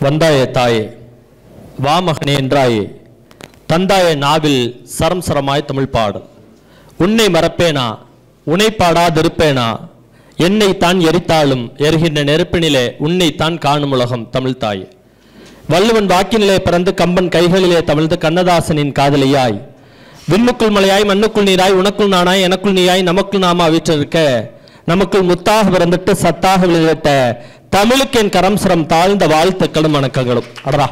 வந்தாய தாயே வா மகனே என்றாயே தந்தாய நாவில் சரம் சரமாய் தமிழ் பாடல். உன்னை மறப்பேனா உன்னை பாடாதிருப்பேனா என்னை தான் எரித்தாலும் எரிகின்ற நெருப்பினிலே உன்னை தான் காணும் உலகம் தமிழ் தாயே. வள்ளுவன் வாக்கினிலே பிறந்து கம்பன் கைகளிலே தமிழ்ந்து கண்ணதாசனின் காதலியாய் விண்ணுக்குள் மலையாய் மண்ணுக்குள் நீராய் உனக்குள் நானாய் எனக்குள் நீயாய் நமக்குள் நாமா வீற்றிருக்க நமக்குள் முத்தாக பிறந்துட்டு சத்தாக விளைவிட்ட தமிழுக்கு என் கரம் சிரம் தாழ்ந்த வாழ்த்துக்களும் வணக்கங்களும். அடரா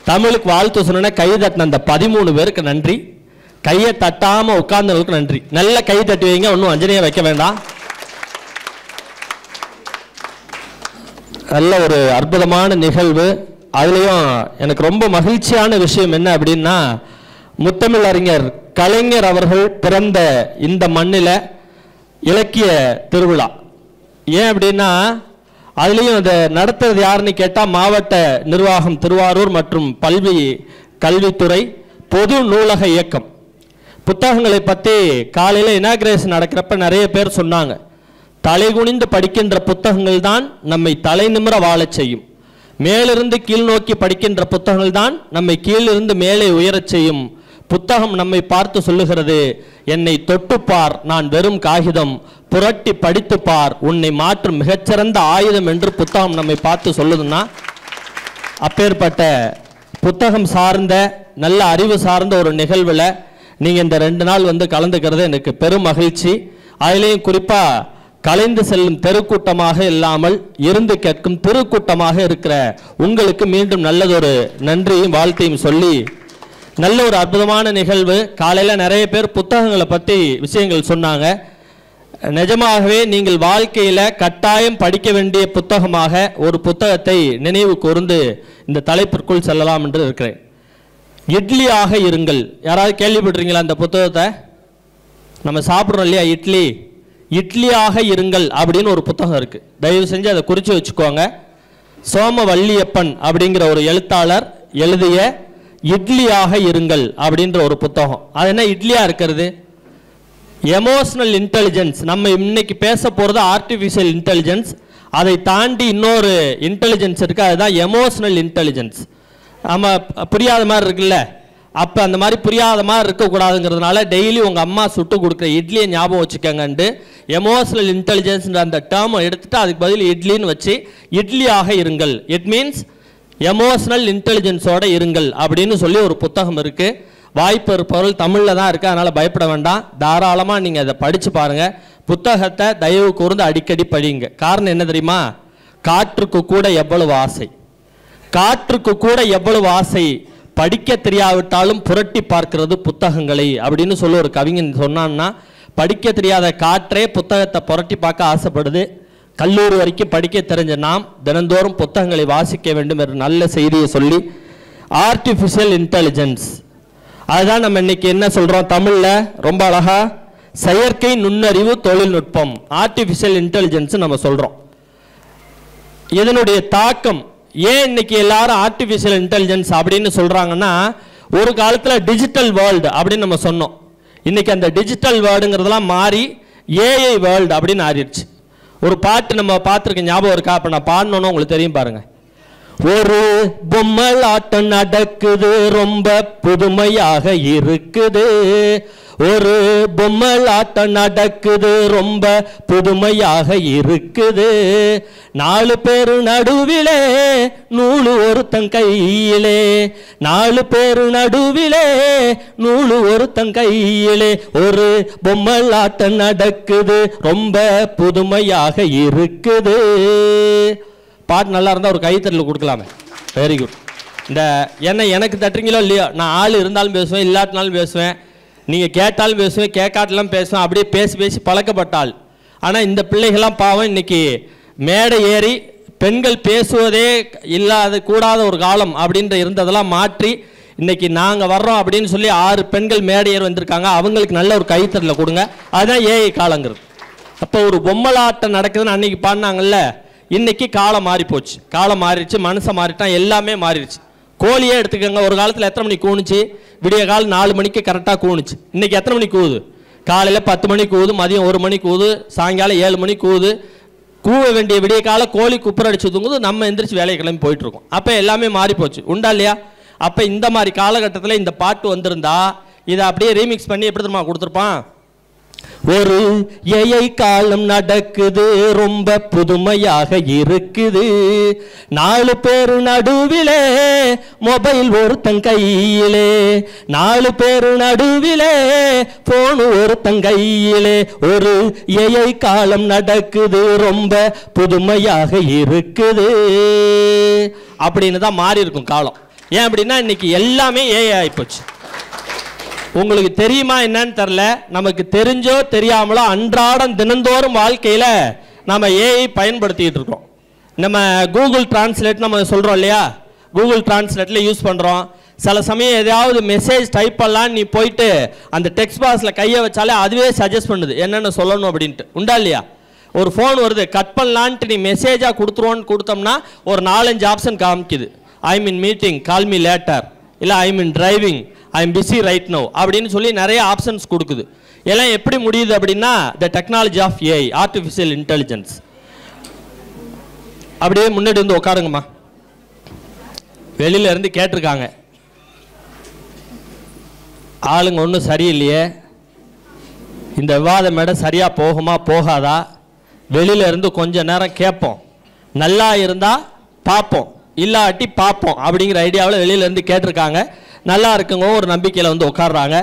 தமிழுக்கு வாழ்த்து சொன்ன கை தட்டின அந்த 13 பேருக்கு நன்றி. கையை தட்டாம உட்கார்ந்தவங்களுக்கு நன்றி. நல்ல கை தட்டி வைங்க, ஒன்றும் அஞ்சனையை வைக்க வேண்டாம். நல்ல ஒரு அற்புதமான நிகழ்வு. அதுலேயும் எனக்கு ரொம்ப மகிழ்ச்சியான விஷயம் என்ன அப்படின்னா, முத்தமிழ் அறிஞர் கலைஞர் அவர்கள் பிறந்த இந்த மண்ணில் இலக்கிய திருவிழா. ஏன் அப்படின்னா அதுலேயும் அதை நடத்துறது யாருன்னு கேட்டால் மாவட்ட நிர்வாகம் திருவாரூர் மற்றும் கல்வித்துறை பொது நூலக இயக்கம். புத்தகங்களை பற்றி காலையில் இனாகிரேஷன் நடக்கிறப்ப நிறைய பேர் சொன்னாங்க, தலைகுனிந்து படிக்கின்ற புத்தகங்கள் தான் நம்மை தலை நிமிர வாழச் செய்யும், மேலிருந்து கீழ் நோக்கி படிக்கின்ற புத்தகங்கள் தான் நம்மை கீழிருந்து மேலே உயரச் செய்யும். புத்தகம் நம்மை பார்த்து சொல்லுகிறது, என்னை தொட்டுப்பார் நான் வெறும் காகிதம், புரட்டி படித்துப்பார் உன்னை மாற்றும் மிகச்சிறந்த ஆயுதம் என்று புத்தகம் நம்மை பார்த்து சொல்லுதுன்னா, அப்பேற்பட்ட புத்தகம் சார்ந்த நல்ல அறிவு சார்ந்த ஒரு நிகழ்வில் நீங்கள் இந்த 2 நாள் வந்து கலந்துக்கிறது எனக்கு பெரும் மகிழ்ச்சி. அதிலேயும் குறிப்பாக கலைந்து செல்லும் தெருக்கூட்டமாக இல்லாமல் இருந்து கேட்கும் திருக்கூட்டமாக இருக்கிற உங்களுக்கு மீண்டும் நல்லதொரு நன்றியும் வாழ்த்தையும் சொல்லி, நல்ல ஒரு அற்புதமான நிகழ்வு. காலையில் நிறைய பேர் புத்தகங்களை பற்றி விஷயங்கள் சொன்னாங்க. நிஜமாகவே நீங்கள் வாழ்க்கையில் கட்டாயம் படிக்க வேண்டிய புத்தகமாக ஒரு புத்தகத்தை நினைவு கூர்ந்து இந்த தலைப்பிற்குள் செல்லலாம் என்று இருக்கிறேன். இட்லியாக இருங்கள். யாராவது கேள்விப்பட்டிருக்கீங்களா அந்த புத்தகத்தை? நம்ம சாப்பிட்றோம் இல்லையா இட்லி, இட்லியாக இருங்கள் அப்படின்னு ஒரு புத்தகம் இருக்குது. தயவு செஞ்சு அதை குறித்து வச்சுக்கோங்க. சோமவல்லியப்பன் அப்படிங்கிற ஒரு எழுத்தாளர் எழுதிய இட்லியாக இருங்கள் அப்படின்ற ஒரு புத்தகம். அது என்ன இட்லியாக இருக்கிறது? Emotional intelligence. நம்ம இன்னைக்கு பேச போகிறது ஆர்டிஃபிஷியல் இன்டெலிஜென்ஸ். அதை தாண்டி இன்னொரு இன்டெலிஜென்ஸ் இருக்குது, அதுதான் எமோஷனல் இன்டெலிஜென்ஸ். நம்ம புரியாத மாதிரி இருக்குல்ல, அப்போ அந்த மாதிரி புரியாத மாதிரி இருக்கக்கூடாதுங்கிறதுனால டெய்லி உங்கள் அம்மா சுட்டு கொடுக்குற இட்லியை ஞாபகம் வச்சுக்கங்கன்ட்டு எமோஷனல் இன்டெலிஜென்ஸ்ன்ற அந்த டேர்மை எடுத்துகிட்டு அதுக்கு பதில் இட்லின்னு வச்சு இட்லியாக இருங்கள், இட் மீன்ஸ் எமோஷனல் இன்டெலிஜென்ஸோடு இருங்கள் அப்படின்னு சொல்லி ஒரு புத்தகம் இருக்குது. வாய்ப்பு இருப்பவர்கள் தமிழில் தான் இருக்குது, அதனால் பயப்பட வேண்டாம். தாராளமாக நீங்கள் அதை படித்து பாருங்கள். புத்தகத்தை தயவு கூர்ந்து அடிக்கடி படிங்க. காரணம் என்ன தெரியுமா? காற்றுக்கு கூட எவ்வளவு ஆசை, காற்றுக்கு கூட எவ்வளவு ஆசை, படிக்க தெரியாவிட்டாலும் புரட்டி பார்க்கிறது புத்தகங்களை அப்படின்னு சொல்லி ஒரு கவிஞன் சொன்னான்னா, படிக்க தெரியாத காற்றே புத்தகத்தை புரட்டி பார்க்க ஆசைப்படுது. கல்லூரி வரைக்கும் படிக்க தெரிஞ்ச நாம் தினந்தோறும் புத்தகங்களை வாசிக்க வேண்டும் என்ற நல்ல செய்தியை சொல்லி, ஆர்டிஃபிஷியல் இன்டெலிஜென்ஸ் அதுதான் நம்ம இன்னைக்கு என்ன சொல்கிறோம் தமிழில் ரொம்ப அழகா, செயற்கை நுண்ணறிவு தொழில்நுட்பம், ஆர்டிஃபிஷியல் இன்டெலிஜென்ஸ் நம்ம சொல்கிறோம். இதனுடைய தாக்கம் ஏன் இன்னைக்கு எல்லாரும் ஆர்டிஃபிஷியல் இன்டெலிஜென்ஸ் அப்படின்னு சொல்கிறாங்கன்னா, ஒரு காலத்தில் டிஜிட்டல் வேர்ல்டு அப்படின்னு நம்ம சொன்னோம். இன்னைக்கு அந்த டிஜிட்டல் வேர்ல்டுங்கிறதெல்லாம் மாறி ஏஐ வேர்ல்டு அப்படின்னு ஆறிடுச்சு. ஒரு பாட்டு நம்ம பார்த்துருக்க ஞாபகம் இருக்கா? அப்போ நான் பாடணுன்னு உங்களுக்கு தெரியும் பாருங்க. ஒரு பொம்மலாட்டம் நடக்குது ரொம்ப புதுமையாக இருக்குது, ஒரு பொம்மலாட்டம் நடக்குது ரொம்ப புதுமையாக இருக்குது, 4 பேரு நடுவிலே நூலு ஒருத்தன் கையிலே, 4 பேரு நடுவிலே நூலு ஒருத்தன் கையிலே, ஒரு பொம்மலாட்டம் நடக்குது ரொம்ப புதுமையாக இருக்குது. பாட்டு நல்லா இருந்தால் ஒரு கைத்தறல் கொடுக்கலாமே. Very good. இந்த என்ன எனக்கு தட்டுறீங்களோ இல்லையோ, நான் ஆள் இருந்தாலும் பேசுவேன், இல்லாட்டினாலும் பேசுவேன், நீங்கள் கேட்டாலும் பேசுவேன், கேட்காட்டெல்லாம் பேசுவேன், அப்படியே பேசி பேசி பழக்கப்பட்டால். ஆனால் இந்த பிள்ளைகள்லாம் பாவம் இன்னைக்கு மேடை ஏறி பெண்கள் பேசுவதே இல்லாத கூடாத ஒரு காலம் அப்படின்ற இருந்ததெல்லாம் மாற்றி இன்னைக்கு நாங்கள் வர்றோம் அப்படின்னு சொல்லி 6 பெண்கள் மேடை ஏறி வந்திருக்காங்க. அவங்களுக்கு நல்ல ஒரு கைத்தறல கொடுங்க. அதுதான் ஏஐ காலங்கிறது. அப்போ ஒரு பொம்மலாட்டம் நடக்குதுன்னு அன்னைக்கு பாடினாங்கல்ல, இன்னைக்கு காலம் மாறி போச்சு, காலம் மாறிடுச்சு, மனுஷன் மாறிட்டான், எல்லாமே மாறிடுச்சு. கோழியே எடுத்துக்கோங்க, ஒரு காலத்தில் எத்தனை மணிக்கு கூணுச்சு? விடிய காலம் 4 மணிக்கு கரெக்டாக கூணுச்சு. இன்னைக்கு எத்தனை மணிக்கு கூவுது? காலையில் 10 மணிக்கு கூவுது, மதியம் 1 மணிக்கு கூவுது, சாயங்காலம் 7 மணிக்கு கூவுது, கூவ வேண்டிய விடிய கால கோழி குப்புற அடிச்சு தூங்குது, நம்ம எந்திரிச்சு வேலையை கிளம்பி போயிட்டு இருக்கோம். அப்போ எல்லாமே மாறி போச்சு, உண்டா இல்லையா? அப்போ இந்த மாதிரி காலகட்டத்தில் இந்த பாட்டு வந்திருந்தா இதை அப்படியே ரீமிக்ஸ் பண்ணி எப்படி தெரியுமா கொடுத்துருப்பான்? ஒரு ஏஐ காலம் நடக்குது, ரொம்ப புதுமையாக இருக்குது, 4 பேரு நடுவிலே மொபைல் ஒருத்தன் கையிலே, 4 பேரு நடுவிலே போன் ஒருத்தன் கையிலே, ஒரு ஏஐ காலம் நடக்குது, ரொம்ப புதுமையாக இருக்குது அப்படின்னு தான் மாறி இருக்கும் காலம். ஏன் அப்படின்னா இன்னைக்கு எல்லாமே ஏஐ ஆயிப்போச்சு. உங்களுக்கு தெரியுமா என்னன்னு தெரியல, நமக்கு தெரிஞ்சோ தெரியாமலோ அன்றாடம் தினந்தோறும் வாழ்க்கையில் நம்ம ஏஐ பயன்படுத்திக்கிட்டு இருக்கோம். நம்ம கூகுள் டிரான்ஸ்லேட் நம்ம சொல்கிறோம் இல்லையா, கூகுள் டிரான்ஸ்லேட்டில் யூஸ் பண்ணுறோம். சில சமயம் எதாவது மெசேஜ் டைப் பண்ணலான்னு நீ போயிட்டு அந்த டெக்ஸ்ட் பாக்ஸில் கையை வச்சாலே அதுவே சஜஸ்ட் பண்ணுது என்னென்ன சொல்லணும் அப்படின்ட்டு, உண்டா இல்லையா? ஒரு ஃபோன் வருது, கட் பண்ணலான்ட்டு நீ மெசேஜாக கொடுத்துருவோன்னு கொடுத்தோம்னா ஒரு 4-5 ஆப்ஷன் காமிக்குது. I mean meeting, call me later, இல்லை I mean driving, I am busy right now அப்படின்னு சொல்லி நிறைய ஆப்ஷன்ஸ் கொடுக்குது. எல்லாம் எப்படி முடியுது அப்படின்னா the technology of AI, artificial intelligence. அப்படியே முன்னாடி வந்து உட்காருங்கம்மா. வெளியில இருந்து கேட்டிருக்காங்க, ஆளுங்க ஒன்றும் சரியில்லையே, இந்த விவாத மேடம் சரியாக போகுமா போகாதா, வெளியில இருந்து கொஞ்ச நேரம் கேட்போம், நல்லா இருந்தால் பார்ப்போம், இல்லாட்டி பார்ப்போம் அப்படிங்கிற ஐடியாவில் வெளியில இருந்து கேட்டிருக்காங்க. நல்லா இருக்குங்க ஒரு நம்பிக்கையில் வந்து உட்கார்றாங்க.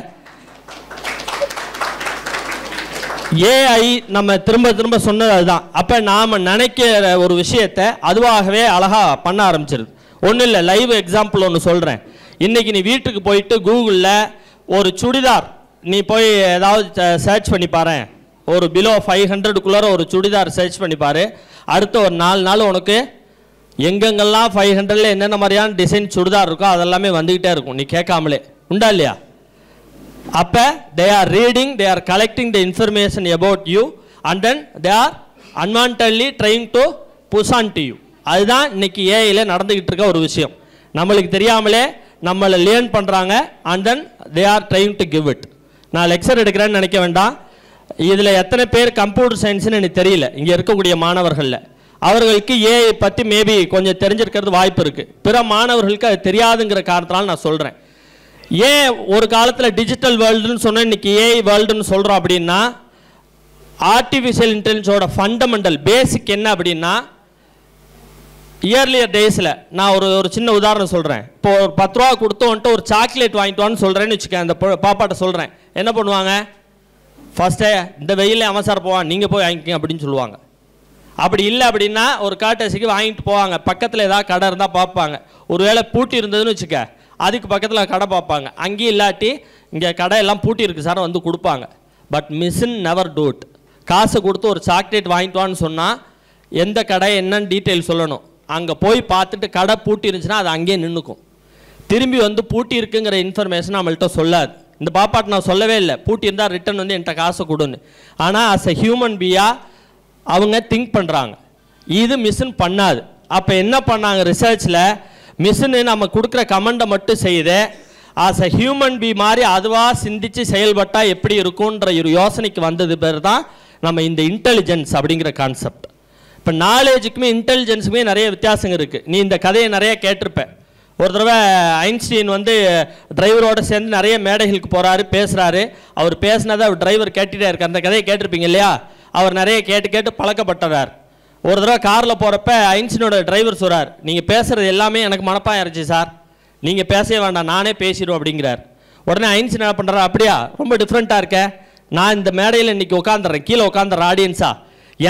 ஏஐ நம்ம திரும்ப திரும்ப சொன்னது அதுதான். அப்போ நாம் நினைக்கிற ஒரு விஷயத்தை அதுவாகவே அழகாக பண்ண ஆரம்பிச்சிருது. ஒன்றும் இல்லை, லைவ் எக்ஸாம்பிள் ஒன்று சொல்கிறேன். இன்றைக்கி நீ வீட்டுக்கு போயிட்டு கூகுளில் ஒரு சுடிதார் நீ போய் ஏதாவது சர்ச் பண்ணி பாரு, ஒரு பிலோ 500க்குள்ளார ஒரு சுடிதார் சர்ச் பண்ணி பாரு, அடுத்த ஒரு 4 நாள் உனக்கு எங்கெங்கெல்லாம் 500ல் என்னென்ன மாதிரியான டிசைன் சுடிதார் இருக்கோ அதெல்லாமே வந்துக்கிட்டே இருக்கும், நீ கேட்காமலே, உண்டா இல்லையா? அப்போ they are reading, they are collecting the information about you and then they are unwantedly trying to push on to you. அதுதான் இன்னைக்கு ஏஐல நடந்துக்கிட்டு இருக்க ஒரு விஷயம். நம்மளுக்கு தெரியாமலே நம்மளை லேர்ன் பண்ணுறாங்க and then they are trying to give it. நான் லெக்சர் எடுக்கிறேன்னு நினைக்க வேண்டாம், இதில் எத்தனை பேர் கம்ப்யூட்டர் சயின்ஸ்னு எனக்கு தெரியல இங்கே இருக்கக்கூடிய மாணவர்களில். அவர்களுக்கு ஏஐ பற்றி மேபி கொஞ்சம் தெரிஞ்சிருக்கிறது வாய்ப்பு இருக்குது, பிற மாணவர்களுக்கு அது தெரியாதுங்கிற காரணத்தினால நான் சொல்கிறேன். ஏன் ஒரு காலத்தில் டிஜிட்டல் வேர்ல்டுன்னு சொன்னால் இன்றைக்கி ஏஐ வேர்ல்டுன்னு சொல்கிறோம் அப்படின்னா, ஆர்டிஃபிஷியல் இன்டெலிஜென்ஸோட ஃபண்டமெண்டல் பேசிக் என்ன அப்படின்னா, இயர்லியர் டேஸில் நான் ஒரு சின்ன உதாரணம் சொல்கிறேன். இப்போ ஒரு 10 ரூபா கொடுத்து வந்துட்டு ஒரு சாக்லேட் வாங்கிட்டு வான்னு சொல்கிறேன்னு வச்சுக்கேன், அந்த பாப்பாட்ட சொல்கிறேன், என்ன பண்ணுவாங்க? ஃபஸ்ட்டே இந்த வெயிலே அவன் சார் போவான், நீங்கள் போய் வாங்கிக்கங்க அப்படின்னு சொல்லுவாங்க. அப்படி இல்லை அப்படின்னா ஒரு காட்டேசிக்கு வாங்கிட்டு போவாங்க, பக்கத்தில் ஏதாவது கடை இருந்தால் பார்ப்பாங்க, ஒருவேளை பூட்டி இருந்ததுன்னு வச்சுக்க அதுக்கு பக்கத்தில் கடை பார்ப்பாங்க, அங்கேயும் இல்லாட்டி இங்கே கடை எல்லாம் பூட்டி இருக்குது சார் வந்து கொடுப்பாங்க. But machine never do it. காசு கொடுத்து ஒரு சாக்லேட் வாங்கிட்டு வான்னு சொன்னால் எந்த கடை என்னன்னு டீட்டெயில் சொல்லணும், அங்கே போய் பார்த்துட்டு கடை பூட்டி இருந்துச்சுன்னா அது அங்கேயே நின்றுக்கும், திரும்பி வந்து பூட்டி இருக்குங்கிற இன்ஃபர்மேஷன் நம்மள்கிட்ட சொல்லாது. இந்த பாப்பாட்டு நான் சொல்லவே இல்லை, பூட்டி இருந்தால் ரிட்டன் வந்து என்கிட்ட காசை கொடுன்னு. ஆனால் அஸ் எ ஹியூமன் பீயாக அவங்க திங்க் பண்ணுறாங்க, இது மிஷின் பண்ணாது. அப்போ என்ன பண்ணாங்க ரிசர்ச்சில், மிஷினு நம்ம கொடுக்குற கமெண்டை மட்டும் செய்யுது, ஆஸ் எ ஹியூமன் பீ மாதிரி அதுவாக சிந்தித்து செயல்பட்டால் எப்படி இருக்குன்ற ஒரு யோசனைக்கு வந்தது பேர் தான் நம்ம இந்த இன்டெலிஜென்ஸ் அப்படிங்கிற கான்செப்ட். இப்போ நாலேஜுக்குமே இன்டெலிஜென்ஸுக்குமே நிறைய வித்தியாசங்க இருக்குது. நீ இந்த கதையை நிறைய கேட்டிருப்பேன். ஒரு தடவை ஐன்ஸ்டீன் வந்து டிரைவரோடு சேர்ந்து நிறைய மேடைகளுக்கு போகிறாரு, பேசுகிறாரு. அவர் பேசினதை அவர் டிரைவர் கேட்டுகிட்டே இருக்கார். அந்த கதையை கேட்டிருப்பீங்க இல்லையா? அவர் நிறைய கேட்டு கேட்டு பழக்கப்பட்டவர். ஒரு தடவை காரில் போகிறப்ப ஐன்ஸ்டீனோட டிரைவர் சொல்கிறார், நீங்கள் பேசுகிறது எல்லாமே எனக்கு மனப்பாயம் இருந்துச்சு சார், நீங்கள் பேசவே வேண்டாம் நானே பேசிடுவோம் அப்படிங்கிறார். உடனே ஐன்ஸ்டீன் என்ன பண்ணுறாரு, அப்படியா ரொம்ப டிஃப்ரெண்ட்டாக இருக்க, நான் இந்த மேடையில் இன்றைக்கி உட்காந்துறேன், கீழே உட்காந்துற ஆடியன்ஸா,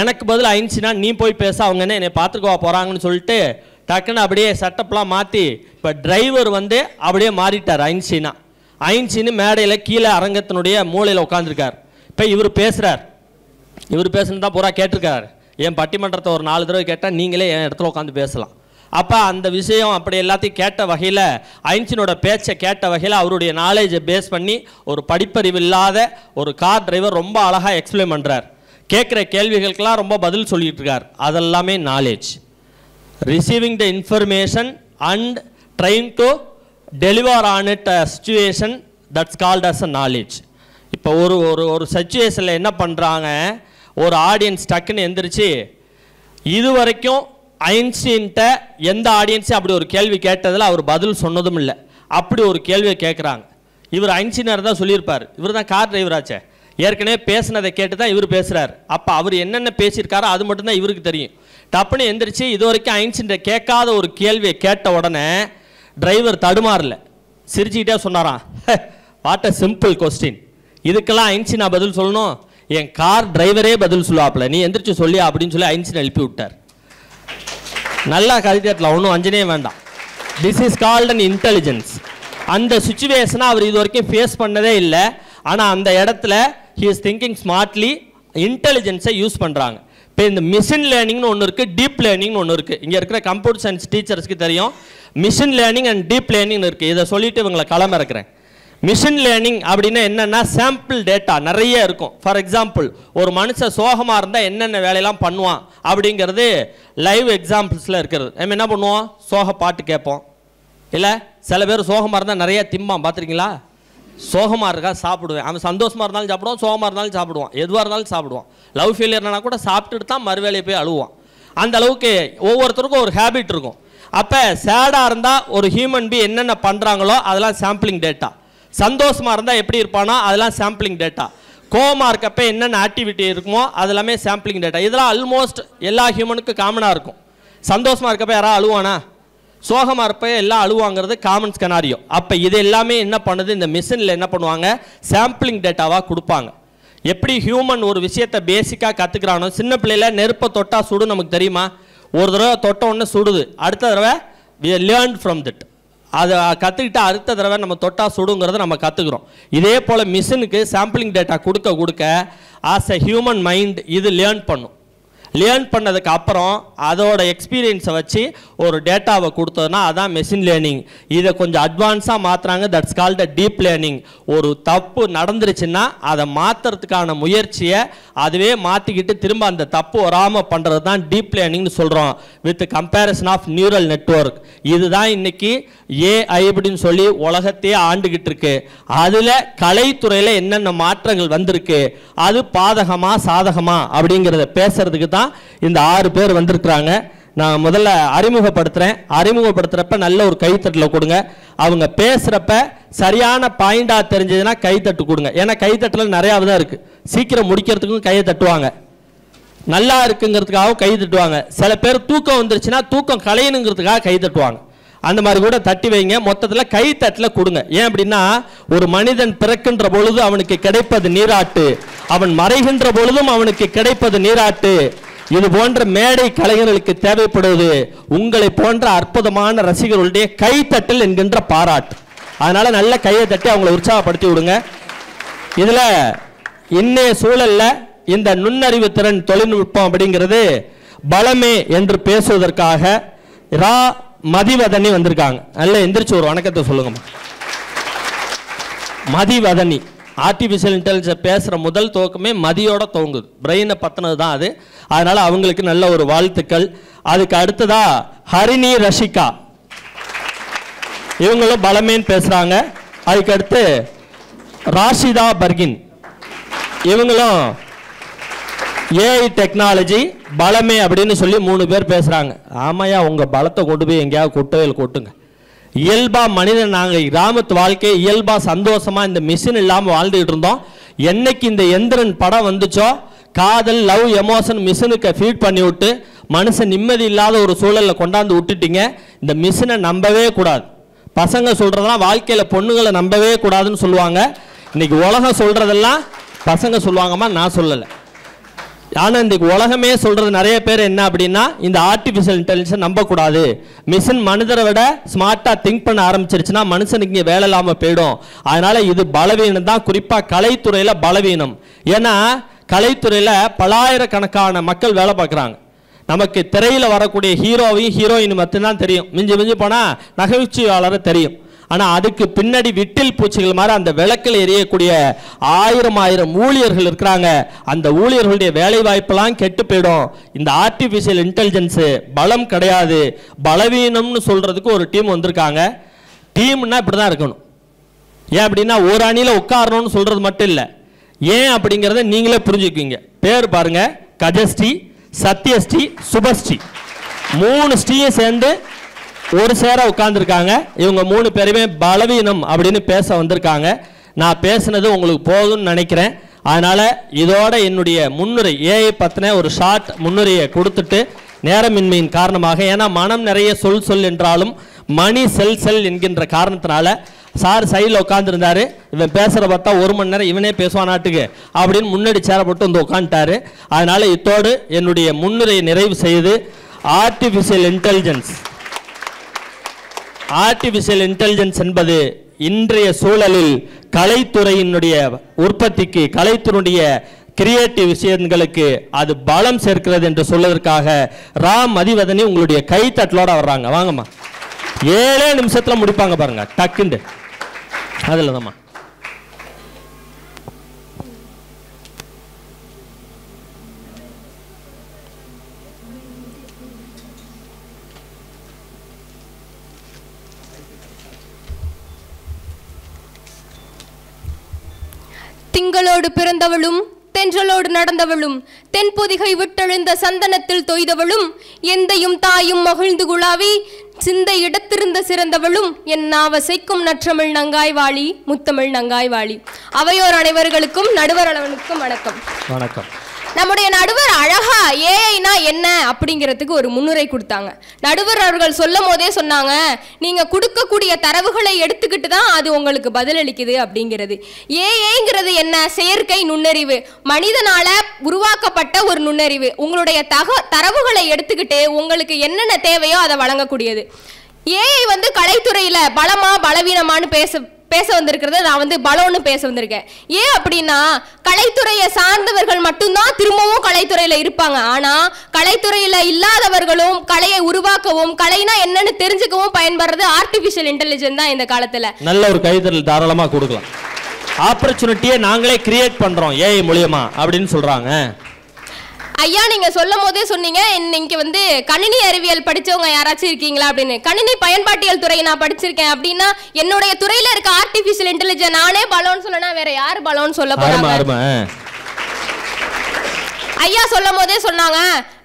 எனக்கு பதில் ஐன்ஸ்டீனா நீ போய் பேச, அவங்க என்ன என்னை பார்த்துக்கவா போகிறாங்கன்னு சொல்லிட்டு டக்குன்னு அப்படியே செட்டப்லாம் மாற்றி இப்போ டிரைவர் வந்து அப்படியே மாறிட்டார் ஐன்ஸ்டீனா. ஐன்ஸ்டீன் மேடையில் கீழே அரங்கத்தினுடைய மூலையில் உட்காந்துருக்கார். இப்போ இவர் பேசுகிறார், இவர் பேசுனது தான் பூரா கேட்டிருக்காரு. என் பட்டிமன்றத்தை ஒரு 4 தடவை கேட்டால் நீங்களே என் இடத்துல உட்காந்து பேசலாம். அப்போ அந்த விஷயம் அப்படி எல்லாத்தையும் கேட்ட வகையில், ஐன்ஸ்டீனோட பேச்சை கேட்ட வகையில் அவருடைய நாலேஜை பேஸ் பண்ணி ஒரு படிப்பறிவு இல்லாத ஒரு கார் டிரைவர் ரொம்ப அழகாக எக்ஸ்பிளைன் பண்ணுறார். கேட்குற கேள்விகளுக்கெல்லாம் ரொம்ப பதில் சொல்லிட்டு இருக்கார். அதெல்லாமே knowledge. Receiving the information and trying to deliver on it a situation, that's called as a knowledge. இப்போ ஒரு சிச்சுவேஷனில் என்ன பண்ணுறாங்க, ஒரு ஆடியன்ஸ் டக்குன்னு எந்திரிச்சு இதுவரைக்கும் ஐன்ஸ்டீன்ட்ட எந்த ஆடியன்ஸும் அப்படி ஒரு கேள்வி கேட்டதில் அவர் பதில் சொன்னதும் இல்லை. அப்படி ஒரு கேள்வியை கேட்குறாங்க. இவர் ஐன்ஸ்டீனர் தான் சொல்லியிருப்பார். இவர் தான் கார் டிரைவராச்சே. ஏற்கனவே பேசினதை கேட்டு தான் இவர் பேசுகிறார். அப்போ அவர் என்னென்ன பேசியிருக்காரோ அது மட்டும்தான் இவருக்கு தெரியும். டப்புன்னு எந்திரிச்சு இது வரைக்கும் ஐன்ஸ்டீன்ட்ட கேட்காத ஒரு கேள்வியை கேட்ட உடனே டிரைவர் தடுமாறல, சிரிச்சுக்கிட்டே சொன்னாராம், வாட் அ சிம்பிள் கொஸ்டின், இதுக்கெல்லாம் ஐன்ஸ்டீனா பதில் சொல்லணும், என் கார் டிரைவரே பதில் சொல்லுவாப்ல, நீ எந்திரிச்சு சொல்லியா அப்படின்னு சொல்லி ஐன்ஸ்டீன் எழுப்பி விட்டார். நல்லா கருத்தியத்தில் ஒன்றும் அஞ்சனே வேண்டாம். This is called an intelligence. அந்த சுச்சுவேஷனை அவர் இது வரைக்கும் ஃபேஸ் பண்ணதே இல்லை. ஆனால் அந்த இடத்துல ஹி இஸ் திங்கிங் ஸ்மார்ட்லி, இன்டெலிஜென்ஸை யூஸ் பண்ணுறாங்க. இப்போ இந்த மிஷின் லேர்னிங்னு ஒன்று இருக்குது, டீப் லேர்னிங்னு ஒன்று இருக்குது. இங்கே இருக்கிற கம்ப்யூட்டர் சயின்ஸ் டீச்சர்ஸ்க்கு தெரியும் மிஷின் லேர்னிங் அண்ட் டீப் லேர்னிங்னு இருக்குது. இதை சொல்லிவிட்டு இவங்களை களம் இறக்குறேன். மிஷின் லேர்னிங் அப்படின்னா என்னென்னா சாம்பிள் டேட்டா நிறைய இருக்கும். ஃபார் எக்ஸாம்பிள் ஒரு மனுஷன் சோகமாக இருந்தால் என்னென்ன வேலையெல்லாம் பண்ணுவான் அப்படிங்கிறது லைவ் எக்ஸாம்பிள்ஸில் இருக்கிறது. நம்ம என்ன பண்ணுவோம், சோக பாட்டு கேட்போம். இல்லை சில பேர் சோகமாக இருந்தால் நிறைய திம்பான், பார்த்துருக்கீங்களா? சோகமாக இருக்கா சாப்பிடுவேன், அவன் சந்தோஷமாக இருந்தாலும் சாப்பிடுவான், சோகமாக இருந்தாலும் சாப்பிடுவான், எதுவாக இருந்தாலும் சாப்பிடுவான். லவ் ஃபெயிலியர்னா கூட சாப்பிட்டுட்டு தான் மறுவேலையை போய் அழுவான். அந்த அளவுக்கு ஒவ்வொருத்தருக்கும் ஒரு ஹேபிட் இருக்கும். அப்போ சேடாக இருந்தால் ஒரு ஹியூமன் பீ என்னென்ன பண்ணுறாங்களோ அதெல்லாம் சாம்பிளிங் டேட்டா. சந்தோஷமாக இருந்தால் எப்படி இருப்பானோ அதெல்லாம் சாம்பிளிங் டேட்டா. கோவமாக இருக்கப்போ என்னென்ன ஆக்டிவிட்டி இருக்குமோ அதெல்லாமே சாம்பிளிங் டேட்டா. இதெல்லாம் ஆல்மோஸ்ட் எல்லா ஹியூமனுக்கும் காமனாக இருக்கும். சந்தோஷமாக இருக்கப்போ யாராவது அழுவானா, சோகமாக இருப்ப எல்லாம் அழுவாங்கிறது காமன் ஸ்கெனாரியோ. அப்போ இது எல்லாமே என்ன பண்ணுது, இந்த மிஷினில் என்ன பண்ணுவாங்க, சாம்பிளிங் டேட்டாவாக கொடுப்பாங்க. எப்படி ஹியூமன் ஒரு விஷயத்தை பேசிக்காக கற்றுக்கிறானோ, சின்ன பிள்ளையில் நெருப்பை தொட்டால் சுடு நமக்கு தெரியுமா, ஒரு தடவை தொட்ட உடனே சுடுது, அடுத்த தடவை we learned from that, அதை கற்றுக்கிட்டு அடுத்த தடவை நம்ம தொட்டா சுடுங்கிறத நம்ம கற்றுக்குறோம். இதே போல் மிஷினுக்கு சாம்பிளிங் டேட்டா கொடுக்க கொடுக்க ஆஸ் எ ஹியூமன் மைண்ட் இது லேர்ன் பண்ணும். லேர்ன் பண்ணதுக்கு அப்புறம் அதோட எக்ஸ்பீரியன்ஸை வச்சு ஒரு டேட்டாவை கொடுத்ததுன்னா அதான் மெஷின் லேர்னிங். இதை கொஞ்சம் அட்வான்ஸாக மாற்றுறாங்க, that's called a deep learning. ஒரு தப்பு நடந்துருச்சுன்னா அதை மாற்றுறதுக்கான முயற்சியை அதுவே மாற்றிக்கிட்டு திரும்ப அந்த தப்பு வராமல் பண்ணுறது தான் டீப் லேர்னிங்னு சொல்கிறோம். With comparison of neural network. இதுதான் இன்னைக்கு ஏஐ அப்படின்னு சொல்லி உலகத்தையே ஆண்டுகிட்டு இருக்கு. அதில் கலைத்துறையில் என்னென்ன மாற்றங்கள் வந்திருக்கு, அது பாதகமா சாதகமா அப்படிங்கிறத பேசுறதுக்கு தான் இந்த 6 பேர் வந்திருக்கிறாங்க. நான் முதல்ல அறிமுகப்படுத்துறப்ப நல்ல ஒரு கைத்தட்டல கொடுங்க. அவங்க பேசுறப்ப சரியான பாயிண்டா தெரிஞ்சதுன்னா கைத்தட்டு கொடுங்க. ஏன்னா கைத்தட்டல நிறைய தான் இருக்கு. சீக்கிரம் முடிக்கிறதுக்கும் கையை தட்டுவாங்க, நல்லா இருக்குங்கிறதுக்காக கை தட்டுவாங்க. சில பேர் தூக்கம் வந்துருச்சுன்னா தூக்கம் கலையணுங்கிறதுக்காக கை தட்டுவாங்க. அந்த மாதிரி கூட தட்டி வைங்க. மொத்தத்தில் கைத்தட்டில் கொடுங்க. ஏன் அப்படின்னா ஒரு மனிதன் பிறக்கின்ற பொழுது அவனுக்கு கிடைப்பது நீராட்டு, அவன் மறைகின்ற பொழுதும் அவனுக்கு கிடைப்பது நீராட்டு. இது போன்ற மேடை கலைஞர்களுக்கு தேவைப்படுவது உங்களை போன்ற அற்புதமான ரசிகர்களுடைய கைத்தட்டல் என்கின்ற பாராட்டு. அதனால நல்ல கையை தட்டி அவங்களை உற்சாகப்படுத்தி விடுங்க. இதுல இன்னைய சூழல்ல இந்த நுண்ணறிவு திறன் தொழில்நுட்பம் அப்படிங்கிறது பலமே என்று பேசுவதற்காக ரா மதிவதனி வந்திருக்காங்க. நல்ல எந்திரிச்சு ஒரு வணக்கத்தை சொல்லுங்க. மதிவதனி ஆர்டிஃபிஷியல் இன்டெலிஜென்ஸ் பேசுகிற முதல் துவக்கமே மதியோட துவங்குது, பிரெயினை பற்றினது தான் அது. அதனால் அவங்களுக்கு நல்ல ஒரு வாழ்த்துக்கள். அதுக்கு அடுத்ததா ஹரிணி ரஷிகா, இவங்களும் பலமேன்னு பேசுகிறாங்க. அதுக்கு அடுத்து ராஷிதா பர்கின், இவங்களும் ஏஐ டெக்னாலஜி பலமே அப்படின்னு சொல்லி 3 பேர் பேசுகிறாங்க. ஆமாயா, உங்கள் பலத்தை கொண்டு போய் எங்கேயாவது கொட்டையில் கொட்டுங்க. இயல்பாக மனிதன் நாங்கள் கிராமத்து வாழ்க்கையை இயல்பாக சந்தோஷமாக இந்த மிஷின் இல்லாமல் வாழ்ந்துகிட்டு இருந்தோம். என்னைக்கு இந்த எந்திரன் படம் வந்துச்சோ, காதல் லவ் எமோஷன் மிஷினுக்கு ஃபீட் பண்ணி விட்டு மனுஷன் நிம்மதி இல்லாத ஒரு சூழலில் கொண்டாந்து விட்டுட்டீங்க. இந்த மிஷினை நம்பவே கூடாது. பசங்க சொல்கிறதெல்லாம் வாழ்க்கையில் பொண்ணுங்களை நம்பவே கூடாதுன்னு சொல்லுவாங்க. இன்னைக்கு உலகம் சொல்கிறதெல்லாம் பசங்க சொல்லுவாங்கம்மா, நான் சொல்லலை. ஆனால் இந்த உலகமே சொல்கிறது நிறைய பேர் என்ன அப்படின்னா, இந்த ஆர்டிஃபிஷியல் இன்டெலிஜென்ஸை நம்பக்கூடாது, மிஷின் மனிதரை விட ஸ்மார்ட்டாக திங்க் பண்ண ஆரம்பிச்சிருச்சுன்னா மனுஷனுக்கு இங்கே வேலை இல்லாமல் போயிடும். அதனால் இது பலவீனம் தான், குறிப்பாக கலைத்துறையில் பலவீனம். ஏன்னா கலைத்துறையில் பலாயிரக்கணக்கான மக்கள் வேலை பார்க்குறாங்க. நமக்கு திரையில் வரக்கூடிய ஹீரோவையும் ஹீரோயின் மட்டும்தான் தெரியும், மிஞ்சி போனால் நகைச்சுவையாளரை தெரியும். ஆனால் அதுக்கு பின்னாடி விட்டில் பூச்சிகள் மாதிரி அந்த விளக்கில் எரியக்கூடிய ஆயிரம் ஊழியர்கள் இருக்கிறாங்க. அந்த ஊழியர்களுடைய வேலை வாய்ப்பெல்லாம் கெட்டு போயிடும். இந்த ஆர்டிஃபிஷியல் இன்டெலிஜென்ஸு பலம் கிடையாது, பலவீனம்னு சொல்கிறதுக்கு ஒரு டீம் வந்திருக்காங்க. டீம்னா இப்படி தான் இருக்கணும். ஏன் அப்படின்னா ஒரு அணியில் உட்காரணும்னு சொல்கிறது மட்டும் இல்லை, ஏன் அப்படிங்கிறத நீங்களே புரிஞ்சுக்குவீங்க. பேர் பாருங்க, கஜஸ்ரீ, சத்யஸ்ரீ, சுபஸ்ரீ, 3 ஸ்ரீயும் சேர்ந்து ஒரு சேர உட்கார்ந்துருக்காங்க. இவங்க 3 பேருமே பலவீனம் அப்படின்னு பேச வந்திருக்காங்க. நான் பேசுனது உங்களுக்கு போதும்னு நினைக்கிறேன். அதனால இதோட என்னுடைய முன்னுரை ஏஐ பத்தின ஒரு ஷார்ட் முன்னுரையை கொடுத்துட்டு நேரமின்மையின் காரணமாக, ஏன்னா மனம் நிறைய சொல் என்றாலும் மணி செல் என்கின்ற காரணத்தினால சார் சைடில் உட்காந்துருந்தாரு. இவன் பேசுகிற பார்த்தா 1 மணி நேரம் இவனே பேசுவானாட்டுக்கு அப்படின்னு முன்னாடி சேரப்பட்டு வந்து உட்காந்துட்டாரு. அதனால இத்தோடு என்னுடைய முன்னுரையை நிறைவு செய்து ஆர்டிஃபிஷியல் இன்டெலிஜென்ஸ் என்பது இன்றைய சூழலில் கலைத்துறையினுடைய உற்பத்திக்கு, கலைத்துறையுடைய கிரியேட்டிவ் விஷயங்களுக்கு அது பலம் சேர்க்கிறது என்று சொல்வதற்காக ராம் மதிவதனி உங்களுடைய கைத்தட்டலோட வர்றாங்க. வாங்கம்மா. 7 நிமிஷத்துல முடிப்பாங்க பாருங்க, டக்குண்டு. அதுல தான்மா. திங்களோடு பிறந்தவளும் தென்றலோடு நடந்தவளும் தென்பொதிகை விட்டெழுந்த சந்தனத்தில் தொய்தவளும் எந்தையும் தாயும் மகிழ்ந்து குழாவி சிந்தை இடத்திருந்த சிறந்தவளும் என் நாவசைக்கும் நற்றமிழ் நங்காய் வாழி, முத்தமிழ் நங்காய் வாழி. அவையோர் அனைவர்களுக்கும் நடுவர் அளவனுக்கும் வணக்கம். வணக்கம். நம்முடைய நடுவர் அழகா ஏஐனா என்ன அப்படிங்கிறதுக்கு ஒரு முன்னுரை கொடுத்தாங்க. நடுவர் அவர்கள் சொல்லும் போதே சொன்னாங்க, நீங்க கொடுக்கக்கூடிய தரவுகளை எடுத்துக்கிட்டு தான் அது உங்களுக்கு பதிலளிக்குது அப்படிங்கிறது. ஏஐங்கிறது என்ன? செயற்கை நுண்ணறிவு, மனிதனால உருவாக்கப்பட்ட ஒரு நுண்ணறிவு. உங்களுடைய தரவுகளை எடுத்துக்கிட்டு உங்களுக்கு என்னென்ன தேவையோ அதை வழங்கக்கூடியது. ஏஐ கலைத்துறையில பலமா பலவீனமானு பேச வந்திருக்கிறது. நான் பலோன்னு பேச வந்திருக்கேன். ஏன் அப்படின்னா, கலைத்துறையை சார்ந்தவர்கள் மட்டும்தான் திரும்பவும் கலைத்துறையில இருப்பாங்க. ஆனா கலைத்துறையில இல்லாதவர்களும் கலையை உருவாக்கவும் கலைனா என்னன்னு தெரிஞ்சுக்கவும் பயன்படுறது ஆர்டிபிஷியல் இன்டெலிஜென்ஸ் தான் இந்த காலத்துல. நல்ல ஒரு கைத்தறல் தாராளமா கொடுக்கலாம். ஆப்பர்ச்சுனிட்டியை நாங்களே கிரியேட் பண்றோம் ஏஐ மூலமா அப்படின்னு சொல்றாங்க. ஐயா, நீங்க சொல்லும் போதே சொன்னீங்க, இன்னைக்கு கணினி அறிவியல் படிச்சவங்க யாராச்சும் இருக்கீங்களா அப்படின்னு. கணினி பயன்பாட்டியல் துறை நான் படிச்சிருக்கேன் அப்படின்னா என்னுடைய துறையில இருக்க ஆர்டிபிஷியல் இன்டெலிஜென்ஸ் நானே பலோன்னு சொல்லனா வேற யாரு பலோன்னு சொல்ல போறாங்க? ஐயா சொல்லும் போதே சொன்னாங்க,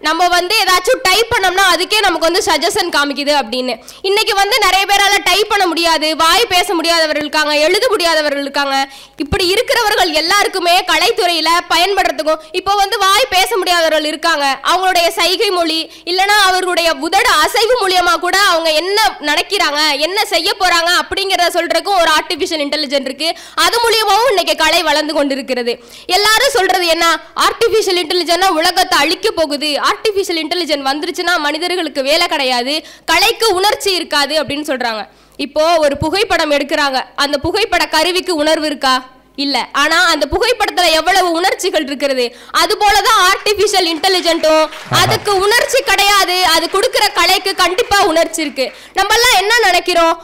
நம்ம ஏதாச்சும் டைப் பண்ணோம்னா அதுக்கே நமக்கு சஜஷன் காமிக்குது அப்படின்னு. இன்னைக்கு நிறைய பேரால டைப் பண்ண முடியாது, வாய் பேச முடியாதவர்கள் இருக்காங்க, எழுத முடியாதவர்கள் இருக்காங்க. இப்படி இருக்கிறவர்கள் எல்லாருக்குமே கலைத்துறையில பயன்படுறதுக்கும் இப்போ வாய் பேச முடியாதவர்கள் இருக்காங்க, அவங்களுடைய சைகை மொழி இல்லைன்னா அவர்களுடைய உதட அசைவு மூலியமா கூட அவங்க என்ன நடக்கிறாங்க, என்ன செய்ய போறாங்க அப்படிங்கிறத சொல்றதுக்கும் ஒரு ஆர்டிபிஷியல் இன்டெலிஜென்ஸ் இருக்கு. அது மூலியமாவும் இன்னைக்கு கலை வளர்ந்து கொண்டிருக்கிறது. எல்லாரும் சொல்றது என்ன? ஆர்டிபிஷியல் இன்டெலிஜென்ஸ் உலகத்தை அழிக்க போகுது, ஆர்டிபிஷியல் இன்டெலிஜென்ஸ் வந்துருச்சுன்னா மனிதர்களுக்கு வேலை கிடையாது, கலைக்கு உணர்ச்சி இருக்காது அப்படின்னு சொல்றாங்க. இப்போ ஒரு புகைப்படம் எடுக்கிறாங்க, அந்த புகைப்பட கருவிக்கு உணர்வு இருக்கா? இல்ல. ஆனா அந்த புகைப்படத்துல எவ்வளவு உணர்ச்சிகள் இருக்கிறது. அது போலதான் ஆர்டிபிஷியல் இன்டெலிஜென்ட்டும், அதுக்கு உணர்ச்சி கிடையாது, அது கொடுக்கிற கலைக்கு கண்டிப்பா உணர்ச்சி இருக்கு. நம்ம எல்லாம் என்ன நினைக்கிறோம்?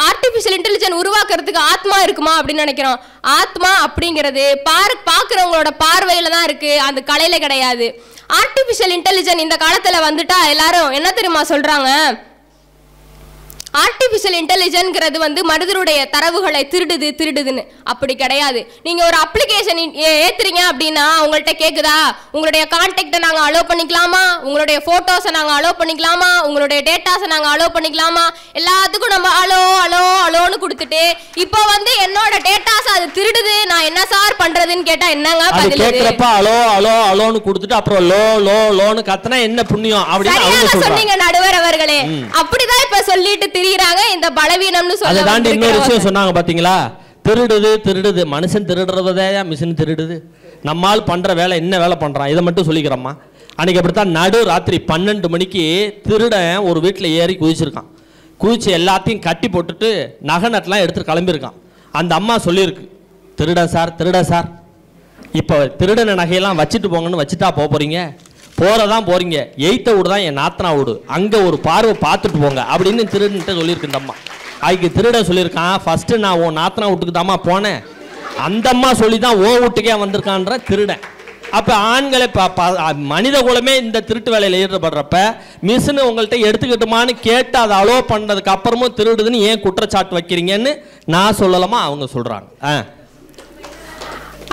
ஆர்டிபிஷியல் இன்டெலிஜென்ஸ் உருவாக்குறதுக்கு ஆத்மா இருக்குமா அப்படின்னு நினைக்கிறோம். ஆத்மா அப்படிங்கிறது பாக்குறவங்களோட பார்வையில தான் இருக்கு, அந்த கலையில கிடையாது. ஆர்டிபிஷியல் இன்டெலிஜென்ஸ் இந்த காலத்துல வந்துட்டா எல்லாரும் என்ன தெரியுமா சொல்றாங்க? ஆர்டிபிஷியல் இன்டெலிஜென்ஸ்ங்கிறது மனிதருடைய தரவுகளை திருடுதுன்னு. அப்படி கிடையாது. நீங்க ஒரு அப்ளிகேஷன் ஏத்துறீங்க அப்படின்னா உங்கள்கிட்ட கேக்குதா, உங்களுடைய கான்டாக்டை நாங்க அலோவ் பண்ணிக்கலாமா, உங்களுடைய போட்டோஸை நாங்க அலோவ் பண்ணிக்கலாமா, உங்களுடைய டேட்டாஸை நாங்க அலோவ் பண்ணிக்கலாமா, எல்லாத்துக்கும் நம்ம அலோ அலோ அலோன்னு கொடுத்துட்டு இப்போ என்னோட டேட்டாஸ் அது திருடுது, நான் என்ன சார் பண்றதுன்னு கேட்டா என்னங்க பதில்? கேக்குறப்ப அலோ அலோ அலோன்னு கொடுத்துட்டு அப்புறம் லோ லோ லோன்னு கத்துனா என்ன புண்ணியம் அப்படின்னு சொன்னீங்க நடுவர் அவர்களே. அப்படிதான் இப்ப சொல்லிட்டு இந்த பலவீனம்னு சொல்ல தாண்டி இன்னொரு விஷயம் சொன்னாங்க பாத்தீங்களா? திருடுது மனுஷன் திருடுறதே மிஷின் திருடுது. நம்மால் பண்ற வேலை என்ன வேலை பண்றான் இதை மட்டும் சொல்லிக்கிறோமா? அன்னைக்கு அப்படித்தான் நடு ராத்திரி 12 மணிக்கு திருடன் ஒரு வீட்டில் ஏறி குதிச்சிருக்கான். குதிச்சு எல்லாத்தையும் கட்டி போட்டுட்டு நகை நட்டெல்லாம் எடுத்துட்டு கிளம்பியிருக்கான். அந்த அம்மா சொல்லியிருக்கு, திருட சார் இப்போ திருடன நகையெல்லாம் வச்சுட்டு போங்கன்னு வச்சுட்டா போறீங்க? போறதான் போறீங்க, 8th வீடு தான் என் நாத்தனா வீடு, அங்க ஒரு பார்வை பார்த்துட்டு போங்க அப்படின்னு திருடன்ட்டு சொல்லியிருக்கு இந்த அம்மா. அதுக்கு திருட சொல்லியிருக்கான், ஃபர்ஸ்ட் நான் உன் நாத்தனா வீட்டுக்கு தாம்மா போனேன், அந்த அம்மா சொல்லி தான் ஓ வீட்டுக்கே வந்திருக்கான்ற திருடன். அப்ப ஆண்களை மனித குலமே இந்த திருட்டு வேலையில ஈடுபடுறப்ப மிஷின் உங்கள்கிட்ட எடுத்துக்கிட்டுமான்னு கேட்டு அதை அலோவ் பண்ணதுக்கு அப்புறமும் திருடுதுன்னு ஏன் குற்றச்சாட்டு வைக்கிறீங்கன்னு நான் சொல்லலாமா? அவங்க சொல்றாங்க.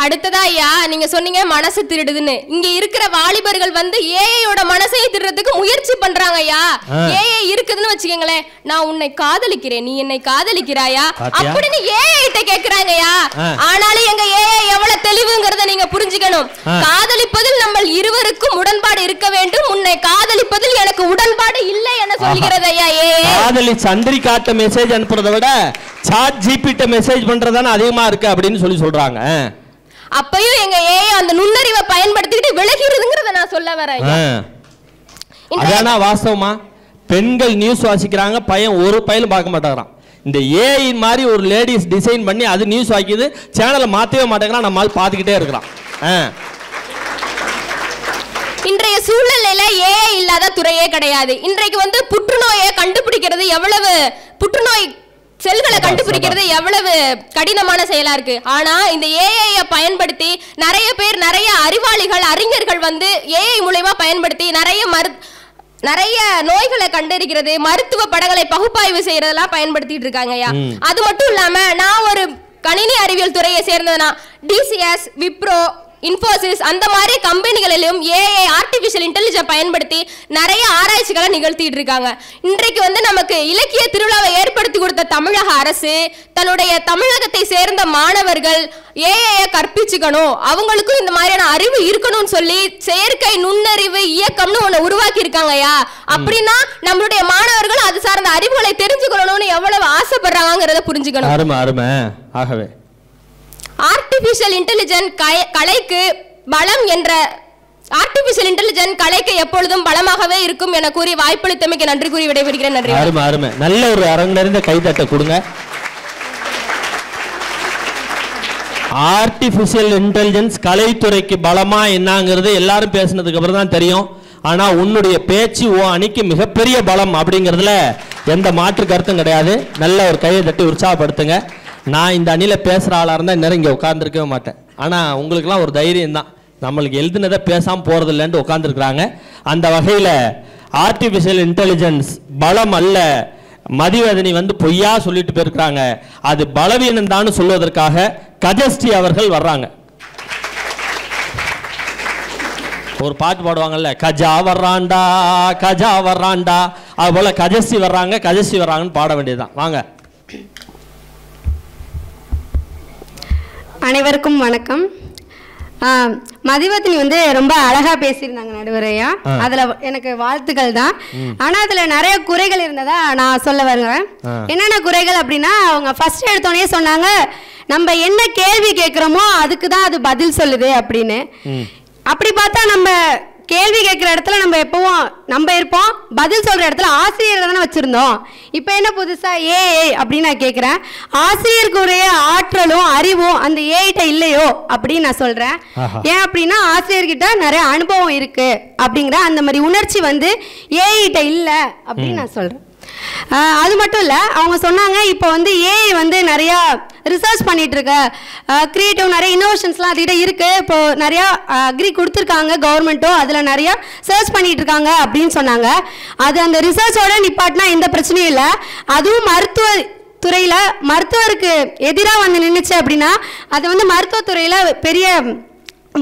அடுத்ததா ஐயா நீங்க சொன்னீங்க மனசு திருடுதுன்னு. இங்க இருக்கிற வாலிபர்கள் வந்து ஏஐயோட மனசையை திருடுறதுக்கு முயற்சி பண்றாங்க ஐயா. ஏஐ இருக்குதுன்னு வச்சுக்கீங்களேன், நான் உன்னை காதலிக்கிறேன், நீ என்னை காதலிக்கிறாயா அப்படின்னு ஏஐ கிட்ட கேக்குறாங்க ஐயா. ஆனாலும் எங்க ஏஐ எவ்வளவு தெளிவுங்கிறத நீங்க புரிஞ்சுக்கணும். காதலிப்பதில் நம்ம இருவருக்கும் உடன்பாடு இருக்க வேண்டும், உன்னை காதலிப்பதில் எனக்கு உடன்பாடு இல்லை என சொல்கிறது ஐயா. ஏஐ காதலி சந்திரிகாட்ட மெசேஜ் அனுப்புறதை விட சாட் ஜிபிட்ட மெசேஜ் பண்றதானே அதிகமா இருக்கு அப்படின்னு சொல்றாங்க. அப்பயும் எங்க ஏஐ அந்த நுண்ணறிவை பயன்படுத்திட்டு விலகிறதுங்கிறத நான் சொல்ல வரேன். அதானா வாஸ்தவமா? பெண்கள் நியூஸ் வாசிக்கிறாங்க, பையன் ஒரு பையலும் பார்க்க மாட்டாங்கறான். இந்த ஏஐ மாதிரி ஒரு லேடிஸ் டிசைன் பண்ணி அது நியூஸ் வாக்கிது, சேனலை மாத்தவே மாட்டேங்கிறான், நம்ம ஆள் பார்த்துக்கிட்டே இருக்கிறான். இன்றைய சூழ்நிலையில ஏஐ இல்லாத துறையே கிடையாது. இன்றைக்கு வந்து புற்றுநோயை கண்டுபிடிக்கிறது எவ்வளவு, புற்றுநோய் செல்களை கண்டுபிடிக்கிறது எவ்வளவு கடினமான செயலா இருக்கு. ஆனா இந்த ஏஐ பயன்படுத்தி நிறைய பேர், நிறைய அறிவாளிகள், அறிஞர்கள் வந்து ஏஐ மூலமா பயன்படுத்தி நிறைய நோய்களை கண்டறிகிறது, மருத்துவ படங்களை பகுப்பாய்வு செய்யறதெல்லாம் பயன்படுத்திட்டு இருக்காங்க. அது மட்டும் இல்லாம நான் ஒரு கணினி அறிவியல் துறையை சேர்ந்ததுனா டிசிஎஸ், விப்ரோ, இன்ஃபோசிஸ் அந்த மாதிரி கம்பெனிகளிலும் ஏஐ ஆர்டிஃபிஷியல் இன்டெலிஜென்ஸ் பயன்படுத்தி நிறைய ஆராய்ச்சிகளை நிகழ்த்திட்டு இருக்காங்க. இன்றைக்கு வந்து நமக்கு இலக்கிய திருவிழாவை ஏற்படுத்தி கொடுத்த தமிழக அரசு தன்னுடைய தமிழகத்தை சேர்ந்த மாணவர்கள் ஏஐ கற்பிச்சுக்கணும், அவங்களுக்கும் இந்த மாதிரியான அறிவு இருக்கணும்னு சொல்லி செயற்கை நுண்ணறிவு இயக்கம்னு ஒண்ணு உருவாக்கி இருக்காங்கயா. அப்படின்னா நம்மளுடைய மாணவர்கள் அது சார்ந்த அறிவுகளை தெரிஞ்சுக்கணும்னு எவ்வளவு ஆசைப்படுறாங்கிறத புரிஞ்சுக்கணும். அருமை அருமை. ஆகவே ஆர்டிஃபிஷியல் இன்டெலிஜென்ஸ் கலைக்கு பலம் என்ற ஆர்டிஃபிஷியல் இன்டெலிஜென்ஸ் கலைக்கு எப்பொழுதும் பலமாகவே இருக்கும் என கூறி வாய்ப்பளித்தமைக்கு நன்றி கூறி விடைபெறுகிறேன். நன்றி. அருமை அருமை. நல்ல ஒரு அரங்கு நிறைந்த கைதட்ட கொடுங்க. ஆர்டிஃபிஷியல் இன்டெலிஜென்ஸ் கலைத்துறைக்கு பலமா என்னங்கிறது எல்லாரும் பேசினதுக்கு அப்புறம் தான் தெரியும். ஆனா உன்னுடைய பேச்சு ஓ அணிக்கு மிகப்பெரிய பலம் அப்படிங்கிறதுல எந்த மாற்று கருத்தும் கிடையாது. நல்ல ஒரு கையை தட்டி உற்சாகப்படுத்துங்க. நான் இந்த அணியில் பேசுகிற ஆளாக இருந்தால் நேரம் இங்கே உட்காந்துருக்கவே மாட்டேன். ஆனால் உங்களுக்குலாம் ஒரு தைரியம் தான், நம்மளுக்கு எழுதுனதை பேசாமல் போகிறது இல்லைன்ட்டு உட்காந்துருக்குறாங்க. அந்த வகையில் ஆர்டிஃபிஷியல் இன்டெலிஜென்ஸ் பலம் அல்ல, மதிவதனி வந்து பொய்யா சொல்லிட்டு போயிருக்கிறாங்க, அது பலவீனம் தான் சொல்வதற்காக கஜஸ்ரீ அவர்கள் வர்றாங்க. ஒரு பாட்டு பாடுவாங்கல்ல, கஜா வர்றாண்டா கஜா வர்றாண்டா, அது போல கஜஸ்ரீ வர்றாங்க கஜஸ்ரீ வர்றாங்கன்னு பாட வேண்டியதுதான். வாங்க. அனைவருக்கும் வணக்கம். மதிவதனி வந்து ரொம்ப அழகா பேசியிருந்தாங்க நடுவரையா, அதுல எனக்கு வாழ்த்துக்கள் தான். ஆனா அதுல நிறைய குறைகள் இருந்ததா நான் சொல்ல வருவேன். என்னென்ன குறைகள் அப்படின்னா, அவங்க ஃபர்ஸ்ட் எடுத்தோடனே சொன்னாங்க நம்ம என்ன கேள்வி கேட்கிறோமோ அதுக்கு தான் அது பதில் சொல்லுது அப்படின்னு. அப்படி பார்த்தா நம்ம கேள்வி கேட்குற இடத்துல நம்ம எப்பவும் நம்ம இருப்போம், பதில் சொல்கிற இடத்துல ஆசிரியர் தானே வச்சுருந்தோம். இப்போ என்ன புதுசாக ஏஐ அப்படின்னு நான் கேட்குறேன். ஆசிரியருக்குரிய ஆற்றலும் அறிவும் அந்த ஏஐட்ட இல்லையோ அப்படின்னு நான் சொல்கிறேன். ஏன் அப்படின்னா ஆசிரியர்கிட்ட நிறைய அனுபவம் இருக்குது அப்படிங்கிற அந்த மாதிரி உணர்ச்சி வந்து ஏஐட்ட இல்லை அப்படின்னு நான் சொல்கிறேன். அது மட்டும் இல்லை, அவங்க சொன்னாங்க இப்போ வந்து ஏஐ வந்து நிறையா ரிசர்ச் பண்ணிட்டு இருக்க, கிரியேட்டிவ் நிறைய இன்னோவேஷன்ஸ்லாம் அதுக்கிட்ட இருக்குது. இப்போ நிறையா அக்ரி கொடுத்துருக்காங்க கவர்மெண்ட்டும், அதில் நிறையா சர்ச் பண்ணிட்டு இருக்காங்க அப்படின்னு சொன்னாங்க. அது அந்த ரிசர்ச்சோட நிப்பாட்டினா எந்த பிரச்சனையும் இல்லை. அதுவும் மருத்துவ துறையில் மருத்துவருக்கு எதிராக வந்து நின்றுச்சு அப்படின்னா அது வந்து மருத்துவத்துறையில் பெரிய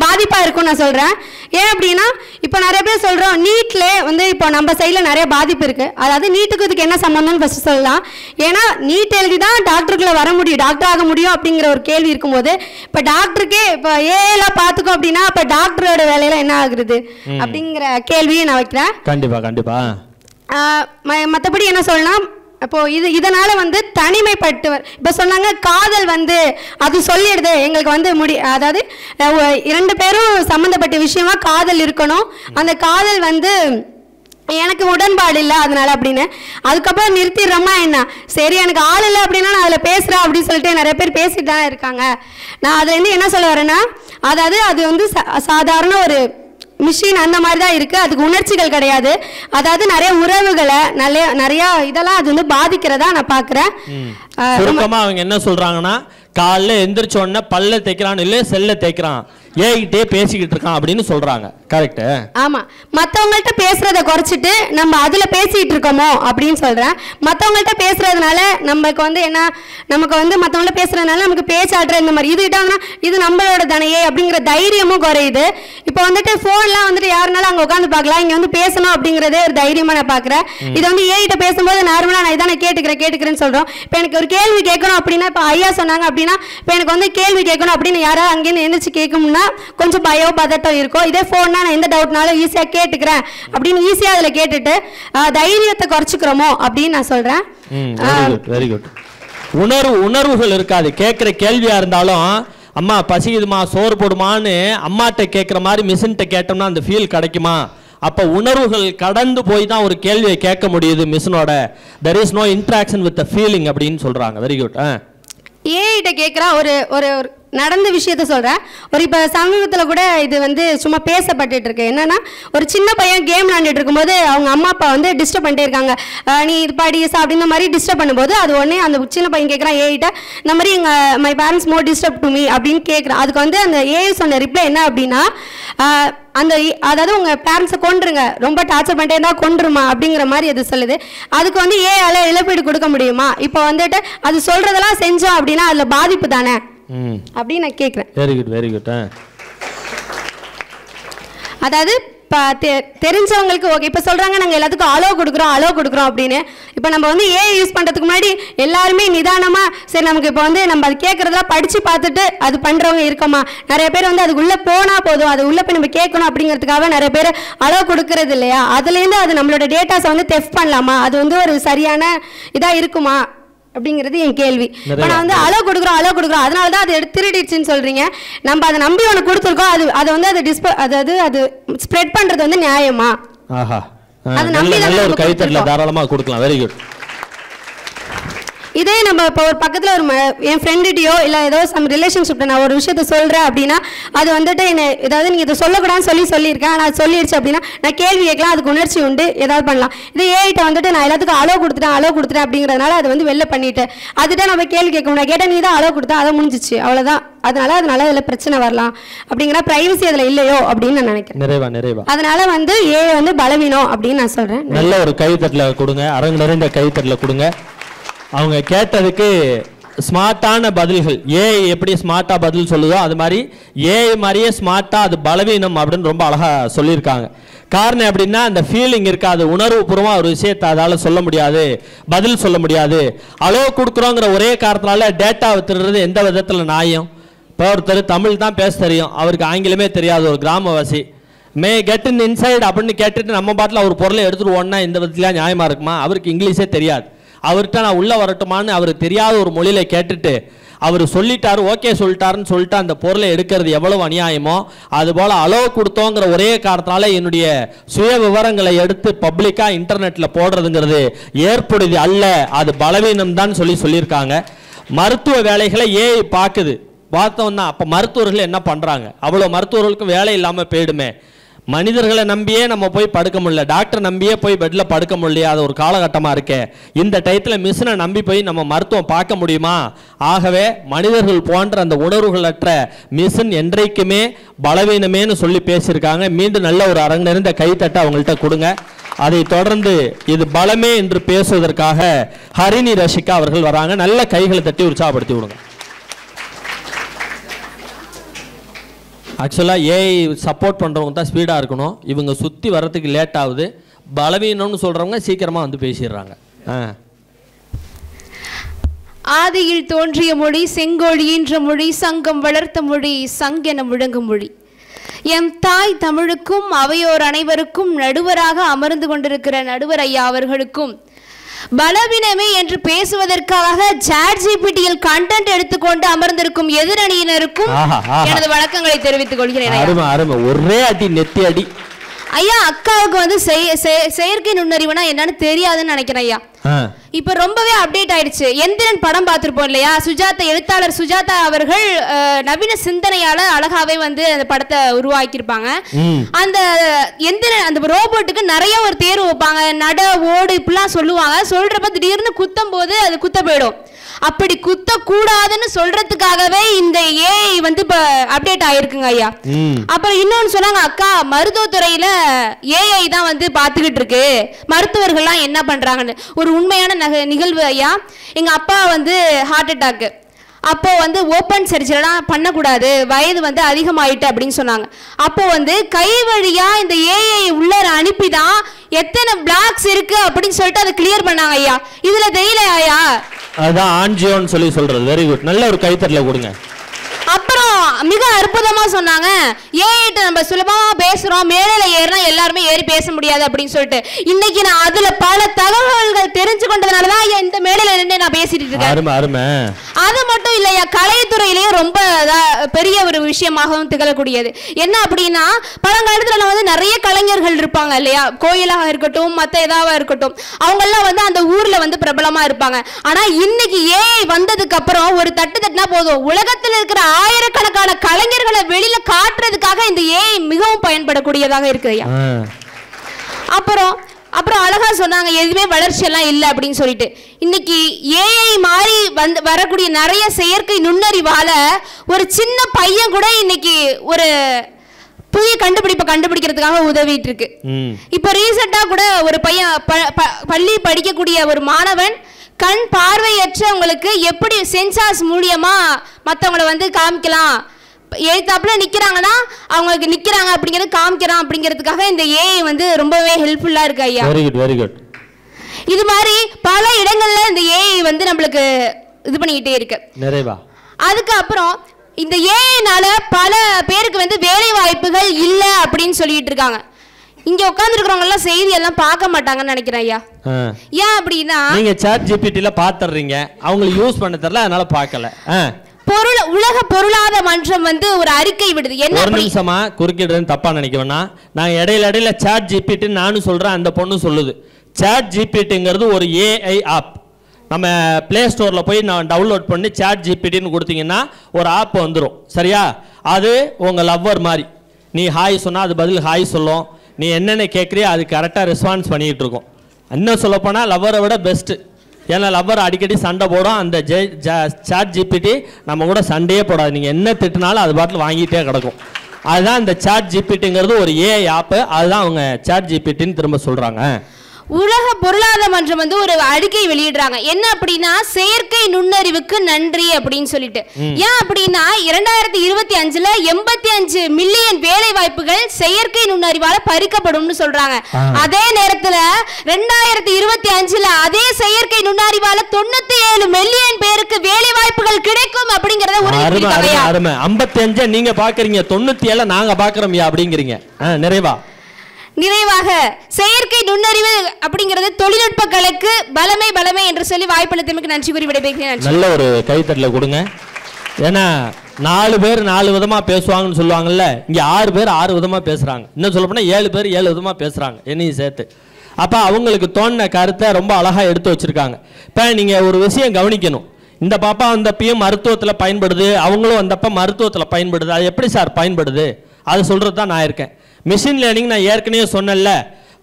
பாதிப்பாக இருக்கும்னு நான் சொல்கிறேன். ஏன் அப்படின்னா இப்போ நிறைய பேர் சொல்கிறோம் நீட்லே வந்து இப்போ நம்ம சைடில் நிறைய பாதிப்பு இருக்குது. அதாவது நீட்டுக்கு இதுக்கு என்ன சம்மந்தம்னு ஃபஸ்ட்டு சொல்லலாம். ஏன்னா நீட் எழுதி தான் டாக்டருக்குள்ளே வர முடியும், டாக்டர் ஆக முடியும் அப்படிங்கிற ஒரு கேள்வி இருக்கும்போது இப்போ டாக்டருக்கே இப்போ ஏஎல்லாம் பார்த்துக்கோ அப்படின்னா இப்போ டாக்டரோட வேலையெல்லாம் என்ன ஆகுறது அப்படிங்கிற கேள்வியை நான் வைக்கிறேன். கண்டிப்பாக கண்டிப்பாக. மற்றபடி என்ன சொல்லலாம், இப்போ இதனால வந்து தனிமைப்பட்டவர் இப்போ சொன்னாங்க காதல் வந்து அது சொல்லிடுது எங்களுக்கு வந்து அதாவது இரண்டு பேரும் சம்மந்தப்பட்ட விஷயமா காதல் இருக்கணும், அந்த காதல் வந்து எனக்கு உடன்பாடு இல்லை அதனால அப்படின்னு. அதுக்கப்புறம் நிறுத்திடுறோமா என்ன, சரி எனக்கு ஆள் இல்லை அப்படின்னா நான் அதில் பேசுகிறேன் அப்படின்னு சொல்லிட்டு நிறைய பேர் பேசிட்டு தானே இருக்காங்க. நான் அதுலேருந்து என்ன சொல்ல வரேன்னா, அதாவது அது வந்து சாதாரண ஒரு மிஷின் அந்த மாதிரி தான் இருக்குது, அதுக்கு உணர்ச்சிகள் கிடையாது. அதாவது நிறைய உறவுகளை நிறைய இதெல்லாம் அது வந்து பாதிக்கிறதா நான் பார்க்குறேன். சுருக்கமாக அவங்க என்ன சொல்கிறாங்கன்னா, காலைல எந்திரிச்ச உடனே பல்ல தேய்க்கிறான் இல்லை செல்ல தேய்க்கிறான், ஏகிட்டே பேசிக்கிட்டு இருக்கான் அப்படின்னு சொல்றாங்க. கரெக்ட்? ஆமா, மத்தவங்கள்ட்ட பேசுறத குறைச்சிட்டு நம்ம அதுல பேசிட்டு இருக்கோமோ அப்படின்னு சொல்றேன். மத்தவங்கள்ட்ட பேசுறதுனால நமக்கு வந்து என்ன, நமக்கு வந்து மத்தவங்கள்ட்ட பேசுறதுனால நமக்கு பேச்சாற்ற இந்த மாதிரி இதுட்டாங்கன்னா இது நம்மளோட தானையே அப்படிங்கிற தைரியமும் குறையுது. இப்போ வந்துட்டு போன்லாம் வந்துட்டு யாருனாலும் அங்க உட்காந்து பார்க்கலாம், இங்க வந்து பேசணும் அப்படிங்கறதே ஒரு தைரியமா நான் பாக்குறேன். இது வந்து ஏகிட்ட பேசும்போது நார்மலா நான் இதான கேட்டுக்கிறேன்னு சொல்றோம். இப்போ எனக்கு ஒரு கேள்வி கேட்கணும் அப்படின்னா, இப்போ ஐயா சொன்னாங்க அப்படின்னா, இப்போ எனக்கு வந்து கேள்வி கேட்கணும் அப்படின்னு யாராவது அங்கேருந்து எழுந்திரிச்சு கேட்கணும்னா கொஞ்சம் பயம் பதட்டம் இருக்கும். இதே போன்னா நான் எந்த டவுட்னாலும் ஈஸியா கேட்டுக்கிறேன் அப்படின்னு ஈஸியா அதுல கேட்டுட்டு தைரியத்தை குறைச்சிக்கிறோமோ அப்படின்னு நான் சொல்றேன். Very good. உணர்வுகள் இருக்காது. கேட்கிற கேள்வியா இருந்தாலும் அம்மா பசிக்குதுமா சோறு போடுமான்னு அம்மாட்ட கேட்குற மாதிரி மிஷின்கிட்ட கேட்டோம்னா அந்த ஃபீல் கிடைக்குமா? அப்போ உணர்வுகள் கடந்து போய் தான் ஒரு கேள்வியை கேட்க முடியுது மிஷினோட. There is no interaction with the feeling அப்படின்னு சொல்றாங்க. Very good. ஏகிட்ட கேட்குறா ஒரு ஒரு நடந்த விஷயத்த சொல்கிறேன். ஒரு இப்போ சமீபத்தில் கூட இது வந்து சும்மா பேசப்பட்டு இருக்கு. என்னன்னா, ஒரு சின்ன பையன் கேம் விளாண்டுட்டு இருக்கும்போது அவங்க அம்மா அப்பா வந்து டிஸ்டர்ப் பண்ணிட்டே இருக்காங்க. நீ இது பாடி அப்படின்ற மாதிரி டிஸ்டர்ப் பண்ணும்போது அது உடனே அந்த சின்ன பையன் கேட்குறான் ஏகிட்ட, இந்த மாதிரி my parents more disturb to me அப்படின்னு கேட்குறான். அதுக்கு வந்து அந்த ஏஐ சொன்ன ரிப்ளை என்ன அப்படின்னா, அந்த அதாவது உங்கள் பேரண்ட்ஸை கொண்டுருங்க, ரொம்ப டார்ச்சர் பண்ணிட்டே இருந்தால் கொண்டுருமா அப்படிங்கிற மாதிரி அது சொல்லுது. அதுக்கு வந்து ஏஐயால் இழப்பீடு கொடுக்க முடியுமா? இப்போ வந்துட்டு அது சொல்கிறதெல்லாம் செஞ்சோம் அப்படின்னா அதில் பாதிப்பு தானே அப்படின்னு நான் கேட்குறேன். Very good, very good. அதாவது தெரிஞ்சவங்களுக்கு ஓகே, இப்போ சொல்கிறாங்க நாங்கள் எல்லாத்துக்கும் அலோ கொடுக்குறோம் அப்படின்னு. இப்போ நம்ம வந்து ஏஐ யூஸ் பண்ணுறதுக்கு முன்னாடி எல்லாருமே நிதானமாக சரி நமக்கு இப்போ வந்து நம்ம அது கேட்குறதெல்லாம் படித்து பார்த்துட்டு அது பண்ணுறவங்க இருக்கோமா? நிறைய பேர் வந்து அதுக்குள்ளே போனால் போதும், அது உள்ளே போய் நம்ம கேட்கணும் அப்படிங்கிறதுக்காக நிறைய பேர் அலோ கொடுக்கறது இல்லையா? அதுலேருந்து அது நம்மளோட டேட்டாஸை வந்து தெஃப்ட் பண்ணலாமா? அது வந்து ஒரு சரியான இதாக இருக்குமா அப்படிங்கிறது என் கேள்வி. இப்போ நான் வந்து அலோ கொடுக்குறோம் அதனால தான் அது எடுத்து திருடிடுச்சுன்னு சொல்றீங்க. நம்ம அதை நம்பி ஒன்று கொடுத்துருக்கோம், அதை வந்து அதாவது அது ஸ்ப்ரெட் பண்றது வந்து நியாயமா? ஆஹா, அதை நம்பி நல்ல ஒரு கைத்தட்டல தாராளமாக கொடுக்கலாம். Very good. இதே நம்ம இப்போ ஒரு பக்கத்தில் ஒரு என் ஃப்ரெண்டுகிட்டயோ இல்லை ஏதோ சம் ரிலேஷன்ஷிப்பில் நான் ஒரு விஷயத்த சொல்கிறேன் அப்படின்னா அது வந்துட்டு என்ன ஏதாவது நீங்கள் இதை சொல்லக்கூடாதுன்னு சொல்லியிருக்கேன், ஆனால் அது சொல்லிடுச்சு அப்படின்னா நான் கேள்வி கேட்கலாம், அதுக்கு உணர்ச்சி உண்டு, ஏதாவது பண்ணலாம். இதே ஏஐட்ட வந்துட்டு நான் எல்லாத்துக்கும் அலோ கொடுத்துட்டேன் அப்படிங்கிறதுனால அது வந்து வெளில பண்ணிட்டு அதுதான் நம்ம கேள்வி கேட்க முடியாது. கேட்டால் நீ தான் அலோ கொடுத்தா அதை முடிஞ்சிச்சு அவ்வளோதான். அதனால அதில் பிரச்சனை வரலாம் அப்படிங்கிற பிரைவசி அதில் இல்லையோ அப்படின்னு நான் நினைக்கிறேன். நிறைவா அதனால வந்து ஏஐ வந்து பலவீனம் அப்படின்னு நான் சொல்கிறேன். நல்ல ஒரு கைத்தட்டல கொடுங்க, அரங்கு நிறைந்த கைத்தட்டல கொடுங்க. அவங்க கேட்டதுக்கு ஸ்மார்ட்டான பதில்கள். ஏஐ எப்படி ஸ்மார்ட்டாக பதில் சொல்லுதோ அது மாதிரி ஏஐ மாதிரியே ஸ்மார்ட்டாக அது பலவீனம் அப்படின்னு ரொம்ப அழகாக சொல்லியிருக்காங்க. காரணம் எப்படின்னா அந்த ஃபீலிங் இருக்காது, உணர்வுபூர்வமாக ஒரு விஷயத்தை அதால் சொல்ல முடியாது, பதில் சொல்ல முடியாது. அலோ கொடுக்குறோங்கிற ஒரே காரணத்தினால டேட்டாவை திருடுறது எந்த விதத்தில் நியாயம்? இப்போ ஒருத்தர் தமிழ் தான் பேச தெரியும், அவருக்கு ஆங்கிலமே தெரியாது, ஒரு கிராமவாசி மே கெட் இன் இன்சைட் அப்படின்னு கேட்டுட்டு நம்ம பாட்டில் அவர் பொருளை எடுத்துகிட்டு ஓடனா இந்த விதத்துலாம் நியாயமாக இருக்குமா? அவருக்கு இங்கிலீஷே தெரியாது, அவர்கிட்ட நான் உள்ளே வரட்டுமான்னு அவருக்கு தெரியாத ஒரு மொழியில் கேட்டுட்டு அவர் சொல்லிட்டாரு, ஓகே சொல்லிட்டாருன்னு சொல்லிட்டு அந்த பொருளை எடுக்கிறது எவ்வளவு அநியாயமோ அதுபோல் அலோ கொடுத்தோங்கிற ஒரே காரணத்தினால என்னுடைய சுய விவரங்களை எடுத்து பப்ளிக்காக இன்டர்நெட்டில் போடுறதுங்கிறது ஏற்புடையது அல்ல, அது பலவீனம் தான் சொல்லியிருக்காங்க. மருத்துவ வேலைகளை ஏஐ பார்க்குது, பார்த்தோம்னா அப்போ மருத்துவர்கள் என்ன பண்ணுறாங்க? அவ்வளோ மருத்துவர்களுக்கும் வேலை இல்லாமல் போயிடுமே. மனிதர்களை நம்பியே நம்ம போய் படுக்க முடியல, டாக்டர் நம்பியே போய் பெட்டில் படுக்க முடியாத ஒரு காலகட்டமாக இருக்கே. இந்த டயத்தில் மிஷினை நம்பி போய் நம்ம மருத்துவம் பார்க்க முடியுமா? ஆகவே மனிதர்கள் போன்ற அந்த உணர்வுகளற்ற மிஷின் என்றைக்குமே பலவீனமேன்னு சொல்லி பேசியிருக்காங்க. மீண்டும் நல்ல ஒரு அரங்கு நிறைந்த கைத்தட்டை அவங்கள்ட்ட கொடுங்க. அதை தொடர்ந்து இது பலமே என்று பேசுவதற்காக ஹரிணி ரஷிகா அவர்கள் வராங்க. நல்ல கைகளை தட்டி உற்சாகப்படுத்தி விடுங்க. ஆக்சுவலாக ஏஐ சப்போர்ட் பண்ணுறவங்க தான் ஸ்பீடாக இருக்கணும், இவங்க சுற்றி வர்றதுக்கு லேட் ஆகுது. பலவீனம்னு சொல்கிறவங்க சீக்கிரமாக வந்து பேசிடுறாங்க. ஆதியில் தோன்றிய மொழி செங்கோழி என்ற மொழி, சங்கம் வளர்த்த மொழி, சங்கென முழங்கும் மொழி. எம் தாய் தமிழுக்கும் அவையோர் அனைவருக்கும் நடுவராக அமர்ந்து கொண்டிருக்கிற நடுவர் ஐயா அவர்களுக்கும் பலவீனமே என்று பேசுவதற்காக ChatGPT-யில் கண்டென்ட் எடுத்துக்கொண்டு அமர்ந்திருக்கும் எதிரணியினருக்கும் எனது வணக்கங்களை தெரிவித்துக் கொள்கிறேன். ஒரே அடி நெத்தி அடி ஐயா. அக்காவுக்கு வந்து செயற்கை நுண்ணறிவுனா என்னன்னு தெரியாதுன்னு நினைக்கிறேன் ஐயா. இப்ப ரொம்பவே அப்டேட் ஆயிடுச்சு. எந்திரன் படம் பார்த்திருப்போம் இல்லையா? சுஜாதா, எழுத்தாளர் சுஜாதா அவர்கள் நவீன சிந்தனையால அழகாவே வந்து அந்த படத்தை உருவாக்கியிருப்பாங்க. அந்த எந்திரன் அந்த ரோபோட்டுக்கு நிறைய ஒரு தேர்வு வைப்பாங்க, நட ஓடு இப்படிலாம் சொல்லுவாங்க. சொல்றப்ப திடீர்னு குத்தும் போது அது குத்த போயிடும். அப்படி குத்த கூடாதுன்னு சொல்றதுக்காகவே இந்த ஏஐ வந்து இப்ப அப்டேட் ஆயிருக்குங்க ஐயா. அப்புறம் இன்னொன்னு சொன்னாங்க, அக்கா மருத்துவத்துறையில ஏஐ தான் வந்து பாத்துக்கிட்டு இருக்கு, மருத்துவர்கள்லாம் என்ன பண்றாங்கன்னு. ஒரு உண்மையான நிகழ்வு ஐயா. எங்க அப்பா வந்து ஹார்ட் அட்டாக், அப்போ வந்து ஓப்பன் சர்ஜரிலாம் பண்ணக்கூடாது, வயது வந்து அதிகமாயிட்டு அப்படின்னு சொன்னாங்க. அப்போ வந்து கை வழியா இந்த ஏஐ உள்ளர அனுப்பி தான் எத்தனை பிளாக்ஸ் இருக்கு அப்படின்னு சொல்லிட்டு அதை கிளியர் பண்ணாங்க ஐயா. இதுல தெரியல ஐயா, அதான் ஆன்ஜியோன்னு சொல்றது. வெரி குட், நல்ல ஒரு கைத்தட்டல கொடுங்க. அப்புறம் மிக அற்புதமா சொன்னாங்க, ஏஐட்ட நம்ம சுலபமா பேசுறோம், மேடையில ஏறினா எல்லாருமே ஏறி பேச முடியாது அப்படின்னு சொல்லிட்டு. இன்னைக்கு நான் அதுல பல தகவல்கள் தெரிஞ்சு கொண்டதுனாலதான் இந்த மேடையில நின்று நான் பேசிட்டு இருக்கேன். அது மட்டும் இல்லையா, கலைத்துறையிலேயே ரொம்ப பெரிய ஒரு விஷயமாகவும் திகழக்கூடியது. என்ன அப்படின்னா, பழங்காலத்துல வந்து நிறைய கலைஞர்கள் இருப்பாங்க இல்லையா, கோயிலாக இருக்கட்டும் மற்ற ஏதாவது இருக்கட்டும், அவங்க எல்லாம் வந்து அந்த ஊர்ல வந்து பிரபலமா இருப்பாங்க. ஆனா இன்னைக்கு ஏஐ வந்ததுக்கு அப்புறம் ஒரு தட்டு தட்டினா போதும், உலகத்தில் இருக்கிற ஆயிரக்கணக்கான கலைஞர்களை வெளியில காட்டுறதுக்காக இந்த ஏஐ மிகவும் பயன்படக்கூடியதாக இருக்கு. அப்புறம் அழகா சொன்னாங்க, எதுவுமே வளர்ச்சி எல்லாம் இல்லை அப்படின்னு சொல்லிட்டு. இன்னைக்கு ஏஐ மாறி வரக்கூடிய நிறைய செயற்கை நுண்ணறிவால ஒரு சின்ன பையன் கூட இன்னைக்கு ஒரு புதிய கண்டுபிடிக்கிறதுக்காக உதவிட்டு இருக்கு. இப்ப ரீசெண்டா கூட ஒரு பையன் பள்ளி படிக்கக்கூடிய ஒரு மாணவன் கண் பார்வையற்றவங்களுக்கு எப்படி சென்சார்ஸ் மூலியமா மற்றவங்களை வந்து காமிக்கலாம், எழுத்தாப்புல நிக்கிறாங்கன்னா அவங்களுக்கு நிக்கிறாங்க அப்படிங்கறது காமிக்கிறான் அப்படிங்கிறதுக்காக இந்த ஏஐ வந்து ரொம்பவே ஹெல்ப்ஃபுல்லா இருக்கு ஐயா. Very good, very good. இது மாதிரி பல இடங்கள்ல இந்த ஏஐ வந்து நம்மளுக்கு இது பண்ணிக்கிட்டே இருக்கு. நிறைவா அதுக்கு அப்புறம் இந்த ஏஐனால பல பேருக்கு வந்து வேலை வாய்ப்புகள் இல்ல அப்படின்னு சொல்லிட்டு இருக்காங்க. இங்க உட்கார்ந்து இருக்கிறவங்க எல்லாம் செய்தி எல்லாம் பார்க்க மாட்டாங்கன்னு நினைக்கிறேன் ஐயா. ஏன் அப்படின்னா, நீங்க சாட் ஜிபிடில பாத்துறீங்க, அவங்களுக்கு யூஸ் பண்ண தெரியல, அதனால பார்க்கல. உலக பொருளாதார மன்றம் வந்து ஒரு அறிக்கை விடுது. என்ன ஒரு நிமிஷமா குறுக்கிடுறேன்னு தப்பா நினைக்கவேனா, நான் இடையில சாட் ஜிபிடி நானும் சொல்றேன், அந்த பொண்ணு சொல்லுது. சாட் ஜிபிடிங்கிறது ஒரு ஏஐ ஆப். நம்ம பிளே ஸ்டோர்ல போய் நான் டவுன்லோட் பண்ணி சாட் ஜிபிடின்னு கொடுத்தீங்கன்னா ஒரு ஆப் வந்துடும். சரியா? அது உங்க லவ்வர் மாதிரி. நீ ஹாய் சொன்னா அது பதில் ஹாய் சொல்லும், நீ என்னென்ன கேட்குறியோ அது கரெக்டாக ரெஸ்பான்ஸ் பண்ணிகிட்டு இருக்கோம். இன்னும் சொல்லப்போனால் லவ்வரை விட பெஸ்ட்டு. ஏன்னா லவ்வர் அடிக்கடி சண்டை போடும், அந்த சாட் ஜிபிடி நம்ம கூட சண்டையே போடாது, நீங்கள் என்ன திட்டினாலும் அது பாட்டில் வாங்கிட்டே கிடக்கும். அதுதான் இந்த சாட் ஜிபிடிங்கிறது ஒரு ஏஐ ஆப்பு. அதுதான் அவங்க சாட் ஜிபிடின்னு திரும்ப சொல்கிறாங்க. உலக பொருளாதார மன்றம் வந்து ஒரு அறிக்கை வெளியிடுறாங்க. என்ன அப்படின்னா, செயற்கை நுண்ணறிவுக்கு நன்றி அப்படின்னு சொல்லிட்டு. ஏன் அப்படின்னா 2025ல 85 மில்லியன் வேலை வாய்ப்புகள் செயற்கை நுண்ணறிவால பறிக்கப்படும்னு சொல்றாங்க. அதே நேரத்துல 2025ல அதே செயற்கை நுண்ணறிவால 97 மில்லியன் பேருக்கு வேலை வாய்ப்புகள் கிடைக்கும் அப்படிங்கறத உறுதிப்படுத்திருக்காங்க. 55 நீங்க பாக்குறீங்க, 97 நாங்க பாக்குறோம் அப்படிங்கிறீங்க. நிறைவாக செயற்கை நுண்ணறிவு அப்படிங்கிறது தொழில்நுட்ப கலைக்கு பலமே என்று சொல்லி வாய்ப்பளித்தமைக்கு நன்றி கூறி விடைபெறுகிறேன். நல்ல ஒரு கைத்தட்டல கொடுங்க. ஏன்னா 4 பேர் 4 விதமா பேசுவாங்கன்னு சொல்லுவாங்கல்ல, இங்க 6 பேர் 6 விதமா பேசுறாங்க. இன்னும் சொல்ல போனா 7 பேர் 7 விதமா பேசுறாங்க, என்னையும் சேர்த்து. அப்ப அவங்களுக்கு தோணின கருத்தை ரொம்ப அழகா எடுத்து வச்சிருக்காங்க. இப்ப நீங்க ஒரு விஷயம் கவனிக்கணும், இந்த பாப்பா வந்தப்பையும் மருத்துவத்தில் பயன்படுது, அவங்களும் வந்தப்ப மருத்துவத்தில் பயன்படுது. அது எப்படி சார் பயன்படுது அது சொல்றது தான் நான் இருக்கேன். மிஷின் லேர்னிங் நான் ஏற்கனவே சொன்னேன்ல.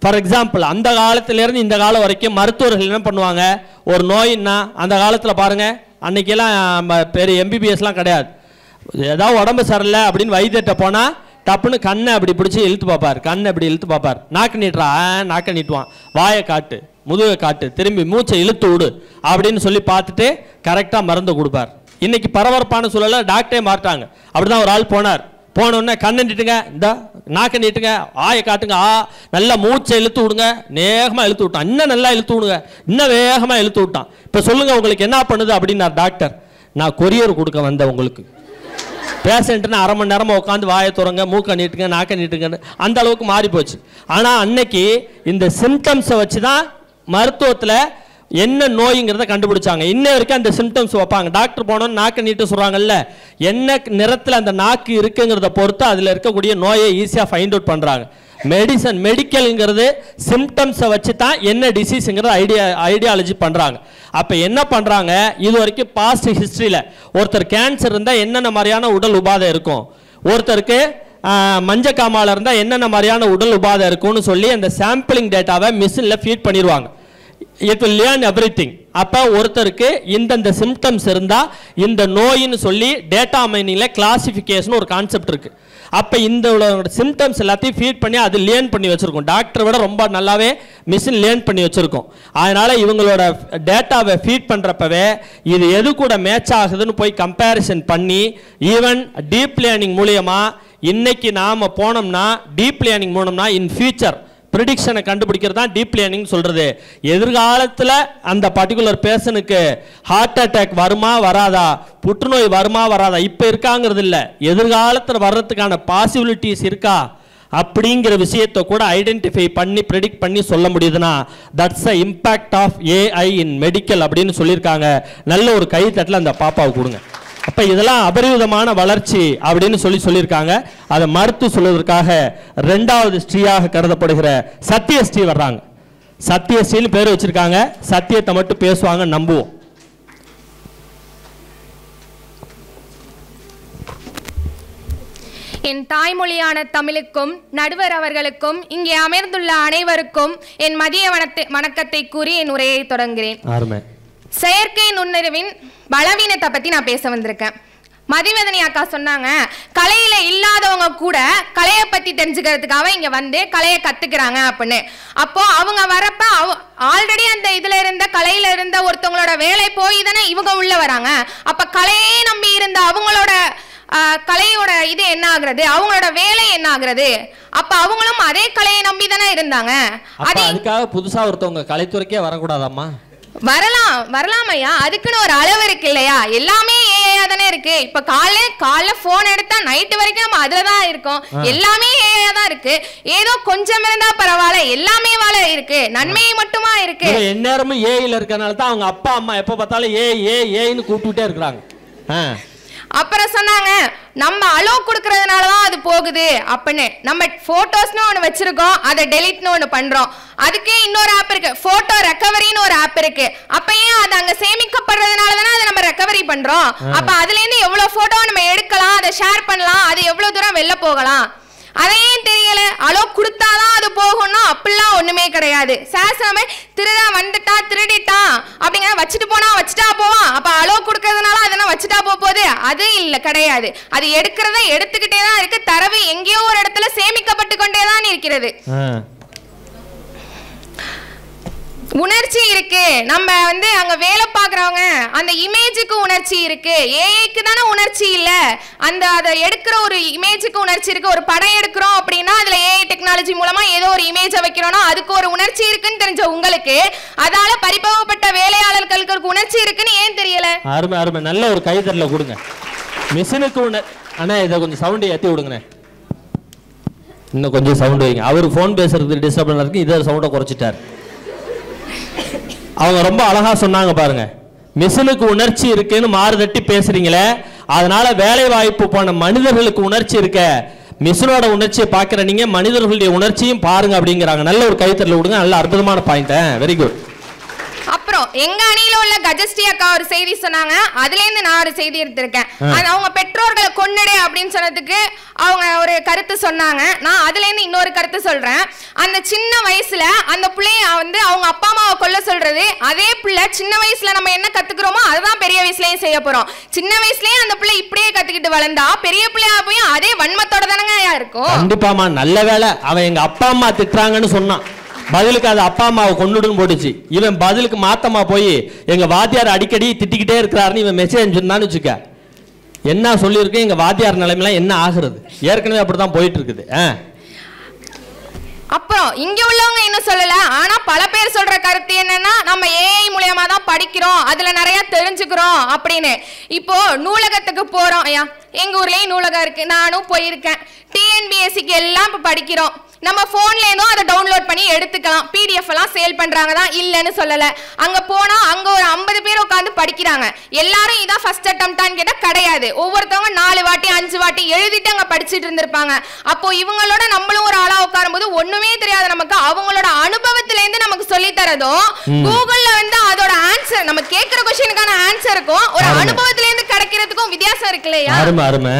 ஃபார் எக்ஸாம்பிள், அந்த காலத்திலேருந்து இந்த காலம் வரைக்கும் மருத்துவர்கள் என்ன பண்ணுவாங்க, ஒரு நோயின்னா அந்த காலத்தில் பாருங்கள், அன்றைக்கெல்லாம் பெரிய எம்பிபிஎஸ்லாம் கிடையாது. ஏதாவது உடம்பு சரியில்லை அப்படின்னு வைத்தியத்தை போனால் டப்புன்னு கண்ணை அப்படி பிடிச்சி இழுத்து பார்ப்பார், கண்ணை அப்படி இழுத்து பார்ப்பார், நாக்கு நீட்டுறா நாக்கை நீட்டுவான், வாயை காட்டு முதுகை காட்டு திரும்பி மூச்சை இழுத்து விடு அப்படின்னு சொல்லி பார்த்துட்டு கரெக்டாக மருந்து கொடுப்பார். இன்னைக்கு பரபரப்பான சூழலில் டாக்டரே மாட்டாங்க. அப்படி தான் ஒரு ஆள் போனார், போனோடனே கண்ணை நீட்டுங்க, இந்த நாக்கை நீட்டுங்க, ஆயை காட்டுங்க, நல்லா மூச்சை இழுத்து விடுங்க, வேகமாக இழுத்து விட்டான், இன்னும் நல்லா இழுத்து விடுங்க, இன்னும் வேகமாக இழுத்து விட்டான். இப்போ சொல்லுங்கள் உங்களுக்கு என்ன பண்ணுது அப்படின்னார் டாக்டர். நான் கொரியர் கொடுக்க வந்தேன் உங்களுக்கு, பேஷண்ட்னு அரை மணி நேரமாக உட்காந்து வாயை துறங்க, மூக்கை நீட்டுங்க, நாக்கை நீட்டுங்கன்னு அந்த அளவுக்கு மாறி போச்சு. ஆனால் அன்னைக்கு இந்த சிம்டம்ஸை வச்சு தான் மருத்துவத்தில் என்ன நோய்ங்கிறத கண்டுபிடிச்சாங்க. இன்ன வரைக்கும் அந்த சிம்டம்ஸ் வைப்பாங்க. டாக்டர் போனோன்னு நாக்கை நீட்டு சொல்கிறாங்கல்ல, என்ன நிறத்தில் அந்த நாக்கு இருக்குங்கிறத பொறுத்து அதில் இருக்கக்கூடிய நோயை ஈஸியாக ஃபைண்ட் அவுட் பண்ணுறாங்க. மெடிக்கல்ங்கிறது சிம்டம்ஸை வச்சு தான் என்ன டிசீஸுங்கிறத ஐடியாலஜி பண்ணுறாங்க. அப்போ என்ன பண்ணுறாங்க, இது வரைக்கும் பாஸ்ட் ஹிஸ்ட்ரியில் ஒருத்தர் கேன்சர் இருந்தால் என்னென்ன மாதிரியான உடல் உபாதை இருக்கும், ஒருத்தருக்கு மஞ்சக்காமால் இருந்தால் என்னென்ன மாதிரியான உடல் உபாதை இருக்கும்னு சொல்லி அந்த சாம்பிளிங் டேட்டாவை மிஷினில் ஃபீட் பண்ணிடுவாங்க. It will learn everything. அப்போ ஒருத்தருக்கு இந்தந்த சிம்டம்ஸ் இருந்தால் இந்த நோயின்னு சொல்லி டேட்டா மைனிங்கில் கிளாசிஃபிகேஷன் ஒரு கான்செப்ட் இருக்குது. அப்போ இந்த சிம்டம்ஸ் எல்லாத்தையும் ஃபீட் பண்ணி அது லேர்ன் பண்ணி வச்சுருக்கோம். டாக்டரை விட ரொம்ப நல்லாவே மிஷின் லேர்ன் பண்ணி வச்சுருக்கோம். அதனால் இவங்களோட டேட்டாவை ஃபீட் பண்ணுறப்பவே இது எது கூட மேட்ச் ஆகுதுன்னு போய் கம்பேரிசன் பண்ணி ஈவன் டீப் லேர்னிங் மூலியமாக இன்னைக்கு நாம் போனோம்னா டீப் லேர்னிங் போனோம்னா இன் ஃபியூச்சர் ப்ரிடிக்ஷனை கண்டுபிடிக்கிறது தான் டீப் லேர்னிங் சொல்கிறது. எதிர்காலத்தில் அந்த பர்டிகுலர் பேர்சனுக்கு ஹார்ட் அட்டாக் வருமா வராதா, புற்றுநோய் வருமா வராதா, இப்போ இருக்காங்கிறது இல்லை, எதிர்காலத்தில் வர்றதுக்கான பாசிபிலிட்டிஸ் இருக்கா அப்படிங்கிற விஷயத்தை கூட ஐடென்டிஃபை பண்ணி ப்ரெடிக்ட் பண்ணி சொல்ல முடியுதுன்னா that's a impact of AI in medical அப்படின்னு சொல்லியிருக்காங்க. நல்ல ஒரு கைத்தட்டில் அந்த பாப்பாவை கொடுங்க. அப்போ இதெல்லாம் அபரிவிதமான வளர்ச்சி அப்படின்னு சொல்லியிருக்காங்க. அதை மறுத்து சொல்வதற்காக ரெண்டாவது ஸ்ரீயாக கருதப்படுகிற சத்தியஸ்ரீ வர்றாங்க. சத்தியஸ்ரீன்னு பேர் வச்சிருக்காங்க. சத்தியத்தை மட்டும் பேசுவாங்க, நம்புவோம். என் தாய்மொழியான தமிழுக்கும் நடுவர் அவர்களுக்கும் இங்கே அமர்ந்துள்ள அனைவருக்கும் என் மதிய வணக்கத்தை கூறி என் உரையை தொடங்குகிறேன். செயற்கை நுண்ணறிவின் பலவீனத்தை பத்தி நான் பேச வந்திருக்கேன். மதிவதனி அக்கா சொன்னாங்க, கலையில இல்லாதவங்க கூட கலையை பத்தி தெரிஞ்சுக்கிறதுக்காக இங்க வந்து கலையை கத்துக்கிறாங்க அப்படின்னு. அப்போ அவங்க வரப்ப ஆல்ரெடி அந்த இதுல இருந்த கலையில இருந்த ஒருத்தவங்களோட வேலை போய் தானே இவங்க உள்ள வராங்க. அப்ப கலையே நம்பி இருந்த அவங்களோட கலையோட இது என்ன ஆகுறது, அவங்களோட வேலை என்ன ஆகுறது? அப்ப அவங்களும் அதே கலையை நம்பி தானே இருந்தாங்க. அதுக்காக புதுசா ஒருத்தவங்க கலைத்துறைக்கே வரக்கூடாதாம்மா? வரலாம் ஐயா, அதுக்குன்னு ஒரு அளவு இருக்கு இல்லையா? எல்லாமே ஏஐயா தானே இருக்கு. இப்ப காலைல போன் எடுத்தா நைட்டு வரைக்கும் நம்ம அதுலதான் இருக்கோம். எல்லாமே ஏஐயா தான் இருக்கு. ஏதோ கொஞ்சம் இருந்தா பரவாயில்ல, எல்லாமே வாழ இருக்கு, நன்மை மட்டுமா இருக்கு. எந்நேரமும் ஏஐல இருக்கனால தான் அவங்க அப்பா அம்மா எப்ப பார்த்தாலும் ஏன்னு கூப்பிட்டுட்டே இருக்கிறாங்க. அப்புறம் சொன்னாங்க, நம்ம அலோ கொடுக்கறதுனாலதான் அது போகுது அப்படின்னு. நம்ம போட்டோஸ்னு ஒண்ணு வச்சிருக்கோம், அதை டெலிட்னு ஒண்ணு பண்றோம். அதுக்கே இன்னொரு ஆப் இருக்கு, போட்டோ ரெக்கவரின்னு ஒரு ஆப் இருக்கு. அப்ப ஏன் அது அங்க சேமிக்கப்படுறதுனால தானே அதை நம்ம ரெக்கவரி பண்றோம். அப்ப அதுல இருந்து எவ்வளவு போட்டோ நம்ம எடுக்கலாம், அதை ஷேர் பண்ணலாம், அது எவ்வளவு தூரம் வெளில போகலாம், அதையும் தெரியல. அலோ கொடுத்தாதான் அது போகணும் அப்படிலாம் ஒண்ணுமே கிடையாது. சாஸ்திரமே திருடா வந்துட்டா திருடிட்டான் அப்படிங்கிற வச்சுட்டு போனா வச்சுட்டா போவான். அப்ப அலோ கொடுக்கறதுனால அதெல்லாம் வச்சுட்டா போகுது, அது இல்ல, கிடையாது. அது எடுக்கிறத எடுத்துக்கிட்டே தான் இருக்கு. தரவு எங்கேயோ ஒரு இடத்துல சேமிக்கப்பட்டு கொண்டே தான் இருக்கிறது. உணர்ச்சி இருக்கு. நம்ம வந்து அங்க வேலை பாக்குறவங்க அந்த இமேஜுக்கு உணர்ச்சி இருக்கு. ஏஐக்கு தானே உணர்ச்சி இல்ல. அதை எடுக்கிற ஒரு இமேஜுக்கு உணர்ச்சி இருக்கு. ஒரு படம் எடுக்கிறோம் அப்படின்னா அதுல ஏஐ டெக்னாலஜி மூலமா ஏதோ ஒரு இமேஜை வைக்கிறோம்னா அதுக்கு ஒரு உணர்ச்சி இருக்குன்னு தெரிஞ்ச உங்களுக்கு, அதால பரிபவப்பட்ட வேலையாளர்களுக்கு உணர்ச்சி இருக்குன்னு ஏன் தெரியல? அருமை அருமை, நல்ல ஒரு கைதட்டல கொடுங்க. மிஷினுக்கு அண்ணா இதை கொஞ்சம் சவுண்ட் ஏற்றி விடுங்கண்ணே, இன்னும் கொஞ்சம் சவுண்ட் வைங்க. அவர் ஃபோன் பேசுறது டிஸ்டர்ப் இருக்கு, இதை சவுண்டை குறைச்சிட்டார். அவங்க ரொம்ப அழகா சொன்னாங்க பாருங்க, மிஷினுக்கு உணர்ச்சி இருக்குன்னு மாறுதட்டி பேசுறீங்களே, அதனால வேலை வாய்ப்பு போன மனிதர்களுக்கு உணர்ச்சி இருக்க, மிஷினோட உணர்ச்சியை பார்க்குற நீங்க மனிதர்களுடைய உணர்ச்சியும் பாருங்க அப்படிங்கிறாங்க. நல்ல ஒரு கைத்தறல விடுங்க, நல்ல அற்புதமான பாயிண்ட், வெரி குட். அப்புறம் எங்க அணியில உள்ள கஜஸ்ரீ அக்கா ஒரு செய்தி சொன்னாங்க, அதுல இருந்து நான் ஒரு செய்தி எடுத்திருக்கேன். அவங்க பெற்றோர்களை கொன்னுடு அப்படின்னு சொன்னதுக்கு அவங்க ஒரு கருத்து சொன்னாங்க. நான் அதுல இருந்து இன்னொரு கருத்து சொல்றேன். அந்த சின்ன வயசுல அந்த பிள்ளைய வந்து அவங்க அப்பா அம்மாவை கொல்ல சொல்றது, அதே பிள்ளை சின்ன வயசுல நம்ம என்ன கத்துக்கிறோமோ அதுதான் பெரிய வயசுலயும் செய்ய போறோம். சின்ன வயசுலயே அந்த பிள்ளை இப்படியே கத்துக்கிட்டு வளர்ந்தா பெரிய பிள்ளையா போய் அதே வன்மத்தோட தானங்க இருக்கும். கண்டிப்பாமா, நல்ல வேலை அவன் எங்க அப்பா அம்மா திட்டுறாங்கன்னு சொன்னான், பதிலுக்கு அது அப்பா அம்மாவை கொண்டுடுன்னு போட்டுச்சு. இவன் பதிலுக்கு மாத்தமா போய் எங்க வாத்தியார் அடிக்கடி திட்டிக்கிட்டே இருக்கிறாருன்னு இவன் மெசேஜ் சொன்னான்னு வச்சுக்க, என்ன சொல்லியிருக்கு எங்க வாத்தியார் நிலைமைலாம் என்ன ஆகுறது? ஏற்கனவே அப்படிதான் போயிட்டு இருக்குது. அப்புறம் இங்க உள்ளவங்க என்ன சொல்லல, ஆனா பல பேர் சொல்ற கருத்து என்னன்னா, நம்ம ஏஐ மூலமா தான் படிக்கிறோம், அதுல நிறைய தெரிஞ்சுக்கிறோம் அப்படின்னு. இப்போ நூலகத்துக்கு போறோம். ஐயா எங்க ஊர்லயும் நூலகம் இருக்கு, நானும் போயிருக்கேன். டிஎன்பிஎஸ்சிக்கு எல்லாம் இப்ப படிக்கிறோம். நம்ம போன்ல இருந்தும் அதை டவுன்லோட் பண்ணி எடுத்துக்கலாம். பிடிஎஃப் எல்லாம் சேல் பண்றாங்க தான், இல்லன்னு சொல்லல. அங்க போனா அங்க ஒரு 50 பேர் உட்காந்து படிக்கிறாங்க. எல்லாரும் இதான் ஃபர்ஸ்ட் அட்டெம்ப்டான்னு கேட்டா கிடையாது. ஒவ்வொருத்தவங்க 4 வாட்டி 5 வாட்டி எழுதிட்டு அங்க படிச்சுட்டு இருந்திருப்பாங்க. அப்போ இவங்களோட நம்மளும் ஒரு ஆளா உட்காரும் போது ஒண்ணுமே தெரியாது நமக்கு. அவங்களோட அனுபவத்துல இருந்து நமக்கு சொல்லி தரதும், கூகுள்ல வந்து அதோட ஆன்சர் நம்ம கேட்கிற கொஸ்டினுக்கான ஆன்சர் இருக்கும், ஒரு அனுபவத்துல இருந்து கிடைக்கிறதுக்கும் அதுக்கும் வித்தியாசம் இருக்குல்லையா? அருமை அருமை.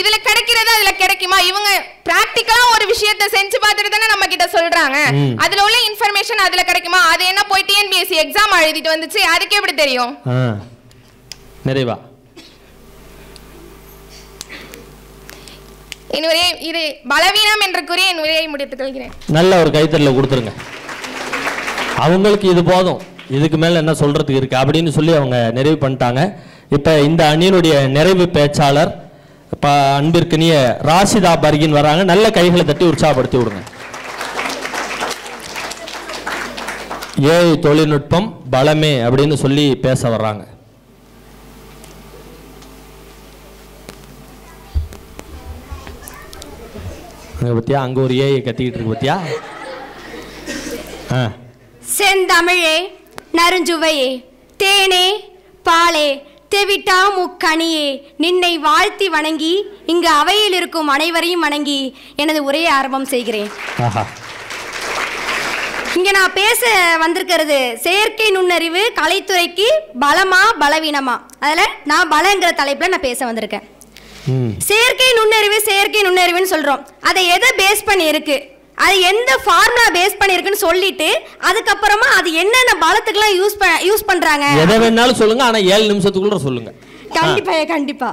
இதுல கிடைக்கிறது அதுல கிடைக்குமா? இவங்க பிராக்டிக்கலா ஒரு விஷயத்தை செஞ்சு பார்த்துட்டு தானே நம்ம கிட்ட சொல்றாங்க. அதுல உள்ள இன்ஃபர்மேஷன் அதுல கிடைக்குமா? அது என்ன போய் டிஎன்பிஎஸ்சி எக்ஸாம் எழுதிட்டு வந்துச்சு, அதுக்கு எப்படி தெரியும்? நிறைவா இது பலவீனம் என்று கூறி என் உரையை முடித்துக் கொள்கிறேன். நல்ல ஒரு கைத்தறல கொடுத்துருங்க. அவங்களுக்கு இது போதும், இதுக்கு மேல என்ன சொல்றதுக்கு இருக்கு அப்படின்னு சொல்லி அவங்க நிறைவு பண்ணிட்டாங்க. இப்ப இந்த அணியினுடைய நிறைவு பேச்சாளர் அன்பிற்கினிய ராஷிதா பர்கின் வராங்க. நல்ல கைகளை தட்டி உற்சாகப்படுத்தி விடுங்க. ஏஐ தொழில்நுட்பம் பலமே அப்படின்னு சொல்லி பேச வர்றாங்க. பத்தியா அங்க ஒரு ஏஐ கத்திக்கிட்டு இருக்கு பத்தியா. செந்தமிழே நறுஞ்சுவையே தேனே பாலே தெவிட்டா முக்கணியே நின்னை வாழ்த்தி வணங்கி இங்கு அவையில் இருக்கும் அனைவரையும் வணங்கி எனது உரையை ஆரம்பம் செய்கிறேன். இங்க நான் பேச வந்திருக்கிறது செயற்கை நுண்ணறிவு கலைத்துறைக்கு பலமா பலவீனமா, அதுல நான் பலங்கிற தலைப்புல நான் பேச வந்திருக்கேன். செயற்கை நுண்ணறிவுன்னு சொல்றோம். அதை எதை பேஸ் பண்ணி இருக்கு, அது எந்த ஃபார்முலா பேஸ் பண்ணிருக்குன்னு சொல்லிட்டு அதுக்கப்புறமா அது என்னென்ன பலத்துக்குலாம் யூஸ் பண்றாங்க. எதை வேணாலும் சொல்லுங்க, ஆனா 7 நிமிஷத்துக்குள்ள சொல்லுங்க. கண்டிப்பா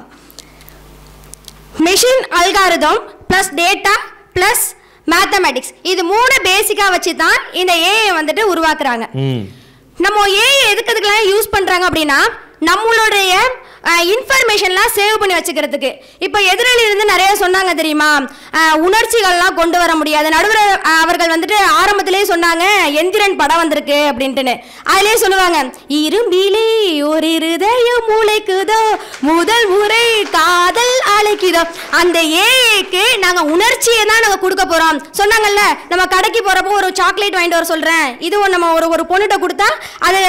machine algorithm plus data plus mathematics, இது 3 பேசிக்கா வச்சு தான் இந்த ஏஐ வந்துட்டு உருவாக்குறாங்க. நம்ம ஏஐ எதுக்குலாம் யூஸ் பண்றாங்க அப்படின்னா நம்மளுடைய இன்ஃபர்மேஷன்லாம் சேவ் பண்ணி வச்சுக்கிறதுக்கு. இப்போ எதிராளி இருந்து நிறைய சொன்னாங்க தெரியுமா, உணர்ச்சிகள்லாம் கொண்டு வர முடியாது. நடுவர் அவர்கள் வந்துட்டு ஆரம்பத்திலே சொன்னாங்க எந்திரன் படம் வந்திருக்கு அப்படின்ட்டுன்னு. அதிலே சொல்லுவாங்க இரும்பிலே ஒரு இருதயம் மூளைக்குதோ முதல் முறை காதல் அழைக்குதோ. அந்த ஏஐக்கு நாங்கள் உணர்ச்சியை தான் நாங்கள் கொடுக்க போகிறோம். சொன்னாங்கல்ல, நம்ம கடைக்கு போகிறப்போ ஒரு சாக்லேட் வாங்கிட்டு வர சொல்கிறேன், இது நம்ம ஒரு பொண்ணுகிட்ட கொடுத்தா அது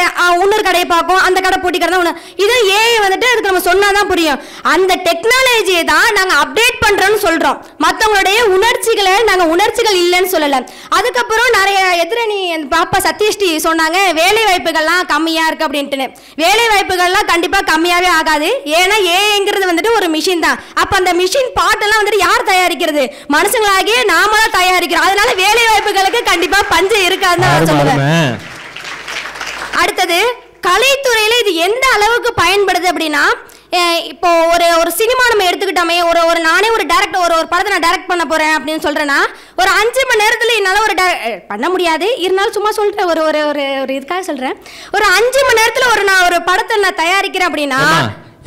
இன்னொரு கடையை பார்க்கும், அந்த கடை போட்டிக்கிறதா ஒன்று. இது ஏஐ வந்துட்டு நம்ம சொன்னாதான் புரியும். அந்த டெக்னாலஜியை தான் நாங்க அப்டேட் பண்றோம்னு சொல்றோம். மத்தவங்களுடைய உணர்ச்சிகளை நாங்க உணர்ச்சிகள் இல்லைன்னு சொல்லல. அதுக்கப்புறம் நிறைய எதிரணி பாப்பா சத்யஸ்ரீ சொன்னாங்க வேலை வாய்ப்புகள்லாம் கம்மியா இருக்கு அப்படின்ட்டு. வேலை வாய்ப்புகள்லாம் கண்டிப்பா கம்மியாவே ஆகாது. ஏன்னா ஏங்கிறது வந்துட்டு ஒரு மிஷின் தான். அப்ப அந்த மிஷின் பாட்டெல்லாம் வந்துட்டு யார் தயாரிக்கிறது, மனுஷங்களாகிய நாம தான் தயாரிக்கிறோம். அதனால வேலை வாய்ப்புகளுக்கு கண்டிப்பா பஞ்சம் இருக்காதுன்னு சொல்லுவேன். அடுத்தது கலைத்துறையில இது எந்த அளவுக்கு பயன்படுது அப்படின்னா, இப்போ ஒரு சினிமா நம்ம எடுத்துக்கிட்டோமே, நானே ஒரு டேரக்டர் ஒரு படத்தை நான் டைரக்ட் பண்ண போறேன் அப்படின்னு சொல்றேன்னா ஒரு 5 மணி நேரத்துல என்னால ஒரு பண்ண முடியாது. இருந்தாலும் சும்மா சொல்றேன், ஒரு இதுக்காக சொல்றேன். ஒரு 5 மணி நேரத்துல நான் ஒரு படத்தை நான் தயாரிக்கிறேன் அப்படின்னா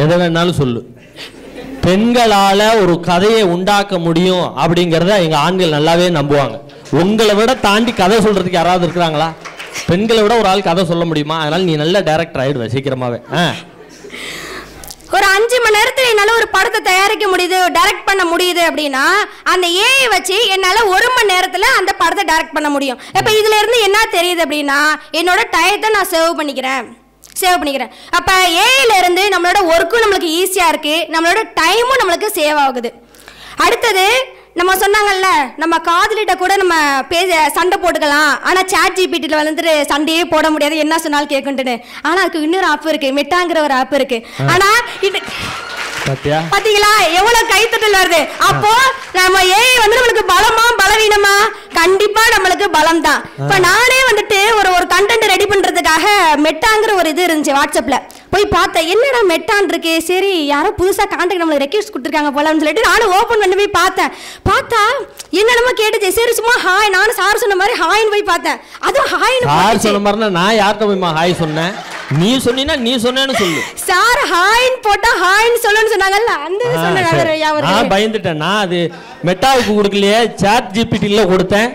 எதை வேணாலும் சொல்லு. பெண்களால ஒரு கதையை உண்டாக்க முடியும் அப்படிங்கறத எங்க ஆண்கள் நல்லாவே நம்புவாங்க. உங்களை விட தாண்டி கதை சொல்றதுக்கு யாராவது இருக்கிறாங்களா? பெண்களை விட ஒரு ஆள் கதை சொல்ல முடியுமா? அதனால நீ நல்ல டைரக்டர் ஆயிடுவ சீக்கிரமாவே. ஒரு 5 மணி நேரத்துல என்னால ஒரு படத்தை தயாரிக்க முடியுது, டைரக்ட் பண்ண முடியுது அப்படின்னா அந்த ஏஐ வச்சு என்னால 1 மணி நேரத்துல அந்த படத்தை டைரக்ட் பண்ண முடியும். இப்ப இதுல இருந்து என்ன தெரியுது அப்படின்னா என்னோட டயத்தை நான் சேவ் பண்ணிக்கிறேன். அப்ப ஏஐல இருந்து நம்மளோட ஒர்க்கும் நம்மளுக்கு ஈஸியா இருக்கு, நம்மளோட டைமும் நம்மளுக்கு சேவ் ஆகுது. அடுத்தது நம்ம சொன்னாங்கல்ல, நம்ம காதலிட்ட கூட நம்ம சண்டை போட்டுக்கலாம், ஆனா சாட் ஜிபிடில வந்துட்டு சண்டையே போட முடியாது, என்ன சொன்னாலும் கேட்குன்ட்டு. ஆனா அதுக்கு இன்னொரு ஆப் இருக்கு, மெட்டாங்கிற ஒரு ஆப் இருக்கு. ஆனா பாத்தீங்களா எவ்வளவு கைத்தட்டல் வருது. அப்போ நம்ம ஏஐ வந்து நம்மளுக்கு பலமா பலவீனமா? கண்டிப்பா நம்மளுக்கு பலம் தான். இப்ப நானே வந்துட்டு ஒரு கண்டென்ட் ரெடி பண்றதுக்காக மெட்டாங்கிற ஒரு இது இருந்துச்சு வாட்ஸ்அப்ல, போய் பார்த்தேன் என்னடா மெட்டான் இருக்கு, சரி யாரோ புதுசா கான்டாக்ட் நம்மளுக்கு ரெக்வெஸ்ட் கொடுத்துருக்காங்க போலன்னு சொல்லிட்டு நானும் ஓபன் பண்ணி போய் பார்த்தா என்னென்னமோ கேட்டுச்சு. சரி சும்மா ஹாய், நானும் சார் சொன்ன மாதிரி ஹாய்னு போய் பார்த்தேன். அதுவும் ஹாய்னு சொன்ன மாதிரி நான் யார்கிட்ட போய் ஹாய் சொன்னேன்? நீ சொன்னீனா நீ சொன்னேன்னு சொல்லு. சார் ஹாய்னு போட்டா ஹாய்னு சொல்லுன்னு சொன்னாங்கல்ல, அந்த சொன்னாங்க. நான் பயந்துட்டேன். நான் அது மெட்டாவுக்கு கொடுக்கலையே, சாட் ஜிபிடில கொடுத்தேன்.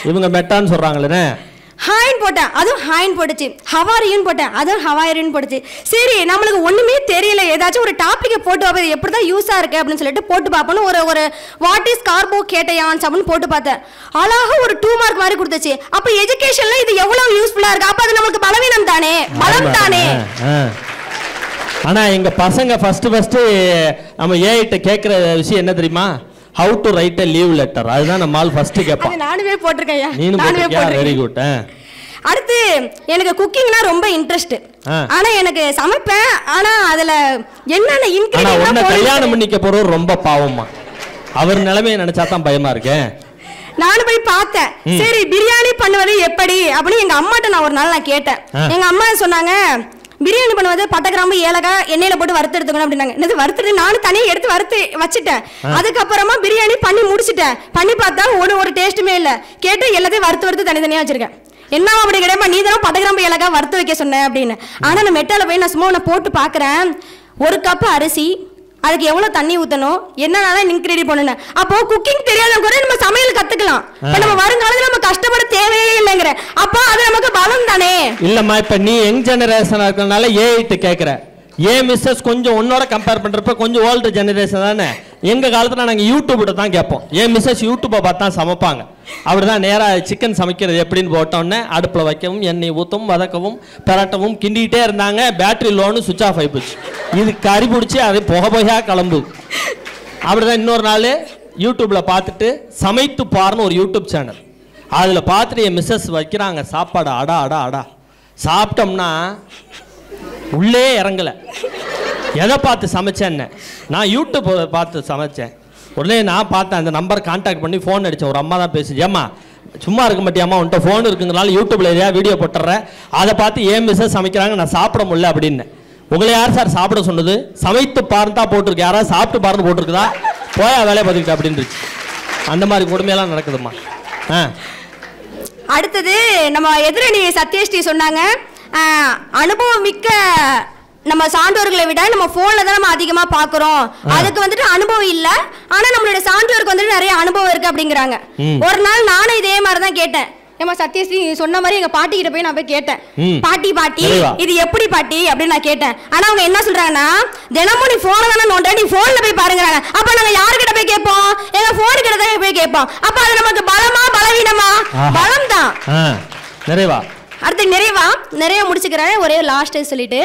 இவங்க மெட்டான்னு சொல்றாங்களே. ஹாய்னு போட்டேன், அதுவும் ஹாய்னு போட்டுச்சு. ஹவாரின்னு போட்டேன், அதுவும் ஹவாரின்னு போட்டுச்சு. சரி நம்மளுக்கு ஒண்ணுமே தெரியல, ஏதாச்சும் ஒரு டாபிக்கை போட்டு பார்ப்போம் எப்படிதான் யூஸா இருக்கு அப்படின்னு சொல்லிட்டு போட்டு பார்ப்போம். ஒரு வாட் இஸ் கார்போகேட்டையான்ஸ் அப்படின்னு போட்டு பார்த்தேன். அழகா ஒரு 2 மார்க் மாதிரி கொடுத்துச்சு. அப்ப எஜுகேஷன்ல இது எவ்வளவு யூஸ்ஃபுல்லா இருக்கு. அப்ப அது நம்மளுக்கு பலவீனம் தானே, பலம் தானே. ஆனா எங்க பசங்க ஃபர்ஸ்ட் நம்ம ஏஐட்ட கேட்கிற விஷயம் என்ன தெரியுமா? How to write a leave letter. அதுதான் நம்ம ஆள் ஃபர்ஸ்ட் கேட்பான். நானுமே போட்டிருக்கேன். நீனும் போட்டிருக்கியா? Very good. அடுத்து எனக்கு குக்கிங்னா ரொம்ப இன்ட்ரெஸ்ட். ஆனா எனக்கு சமைப்பேன். ஆனா அதுல என்னென்ன இன்கிரிடியன்ட் கல்யாணம் பண்ணிக்க போறது ரொம்ப பாவமா. அவர் நிலைமையை நினைச்சா தான் பயமா இருக்கேன். நானும் போய் பார்த்தேன். சரி பிரியாணி பண்ணுவது எப்படி அப்படின்னு எங்க அம்மாட்ட நான் ஒரு நாள் நான் கேட்டேன். எங்க அம்மா சொன்னாங்க பிரியாணி பண்ணுவது பட்டை கிராம்பு ஏலக்காய் எண்ணெயில போட்டு வறுத்து எடுத்துக்கணும் அப்படின்னாங்க. என்னது வறுத்துட்டு நானும் தனியாக எடுத்து வறுத்து வச்சுட்டேன். அதுக்கப்புறமா பிரியாணி பண்ணி முடிச்சுட்டேன். பண்ணி பார்த்தா ஒரு டேஸ்ட்டுமே இல்லை. கேட்டு எல்லாத்தையும் வறுத்து தனித்தனியாக வச்சிருக்கேன். என்ன அப்படி கிடையாது, நீ தானே பட்டை கிராம்பு ஏலக்காய் வறுத்து வைக்க சொன்னேன் அப்படின்னு. ஆனால் நான் மெட்டால போய் நான் சும்மா போட்டு பார்க்குறேன். 1 கப் அரிசி, அதுக்கு எவ்வளவு தண்ணி ஊத்தணும், என்னென்ன இன்கிரிடியன்ட் பண்ணணும். அப்போ குக்கிங் தெரியாத கூட நம்ம சமையல் கத்துக்கலாம். இப்ப நம்ம வருங்காலத்துல நம்ம கஷ்டப்பட தேவையே இல்லைங்கிற. அப்போ அது நமக்கு பலம் தானே. இல்லம்மா, இப்ப நீ யங் ஜெனரேஷன் இருக்கறனால ஏஐட்டு கேக்குற. ஏன் மிஸ்ஸஸ் கொஞ்சம் உன்னோட கம்பேர் பண்றப்ப கொஞ்சம் ஓல்டு ஜெனரேஷன் தானே. எங்க காலத்துல நாங்க யூடியூப்ல தான் கேட்போம். ஏன் மிஸ்ஸஸ் யூடியூப்பை பார்த்து தான் சமைப்பாங்க. அப்படிதான் நேரா சிக்கன் சமைக்கிறது எப்படின்னு போட்டோன்னே அடுப்புல வைக்கவும் எண்ணெய் ஊற்றவும் வதக்கவும் பரட்டவும் கிண்டிகிட்டே இருந்தாங்க. பேட்டரி லோனு சுவிச் ஆஃப் ஆகி போச்சு. இது கறி பிடிச்சி அது புகையா கிளம்புது. அப்படிதான் இன்னொரு நாள் யூடியூப்ல பார்த்துட்டு சமைத்து பாருன்னு ஒரு யூடியூப் சேனல், அதுல பார்த்துட்டு என் மிஸ்ஸஸ் வைக்கிறாங்க சாப்பாடு. அடா அடா அடா சாப்பிட்டோம்னா உள்ளே இறங்கலை. எதை பார்த்து சமைச்சேன்னு நான் யூடியூப் பார்த்து சமைச்சேன். உடனே நான் பார்த்தேன், அந்த நம்பர் கான்டாக்ட் பண்ணி ஃபோன் அடித்தேன். ஒரு அம்மா தான் பேசுச்சு. ஏம்மா சும்மா இருக்க மாட்டியாம்மா, உன்ட்ட ஃபோன் இருக்குங்கனால யூடியூப்ல எதையா வீடியோ போட்டுறேன், அதை பார்த்து ஏன் மிஸ்ஸஸ் சமைக்கிறாங்க, நான் சாப்பிட முடியல அப்படின்னு. உங்களை யார் சார் சாப்பிட சொன்னது? சமைத்து பாருந்தா போட்டிருக்கு, யாராவது சாப்பிட்டு பாருன்னு போட்டிருக்குதா? போயா வேலையை பார்த்துக்கிட்டு அப்படின்னு. அந்த மாதிரி கொடுமையெல்லாம் நடக்குதுமா. அடுத்தது நம்ம எதிரணி சத்யஸ்ரீ சொன்னாங்க, அனுபவம் மிக்க நம்ம சான்றோர்களை விட நம்ம போன்ல தான் நம்ம அதிகமா பாக்குறோம். அதுக்கு வந்துட்டு அனுபவம் இல்ல, ஆனா நம்மளோட சான்றோருக்கு வந்துட்டு நிறைய அனுபவம் இருக்கு அப்படிங்கிறாங்க. ஒரு நாள் நானும் இதே மாதிரிதான் கேட்டேன். ஏமா சத்யஸ்ரீ சொன்ன மாதிரி எங்க பாட்டி கிட்ட போய் நான் போய் கேட்டேன். பாட்டி பாட்டி இது எப்படி பாட்டி அப்படின்னு நான் கேட்டேன். ஆனா அவங்க என்ன சொல்றாங்கன்னா, தினமும் நீ போன தானே நோண்ட, நீ போன்ல போய் பாருங்கிறாங்க. அப்ப நாங்க யாருக்கிட்ட போய் கேட்போம்? எங்க போன் கிட்ட தான் போய் கேட்போம். அப்ப அது நமக்கு பலமா பலவீனமா? பலம் தான். நிறைவா அடுத்து நிறைய முடிச்சுக்கிறேன். ஒரே லாஸ்ட் சொல்லிட்டு,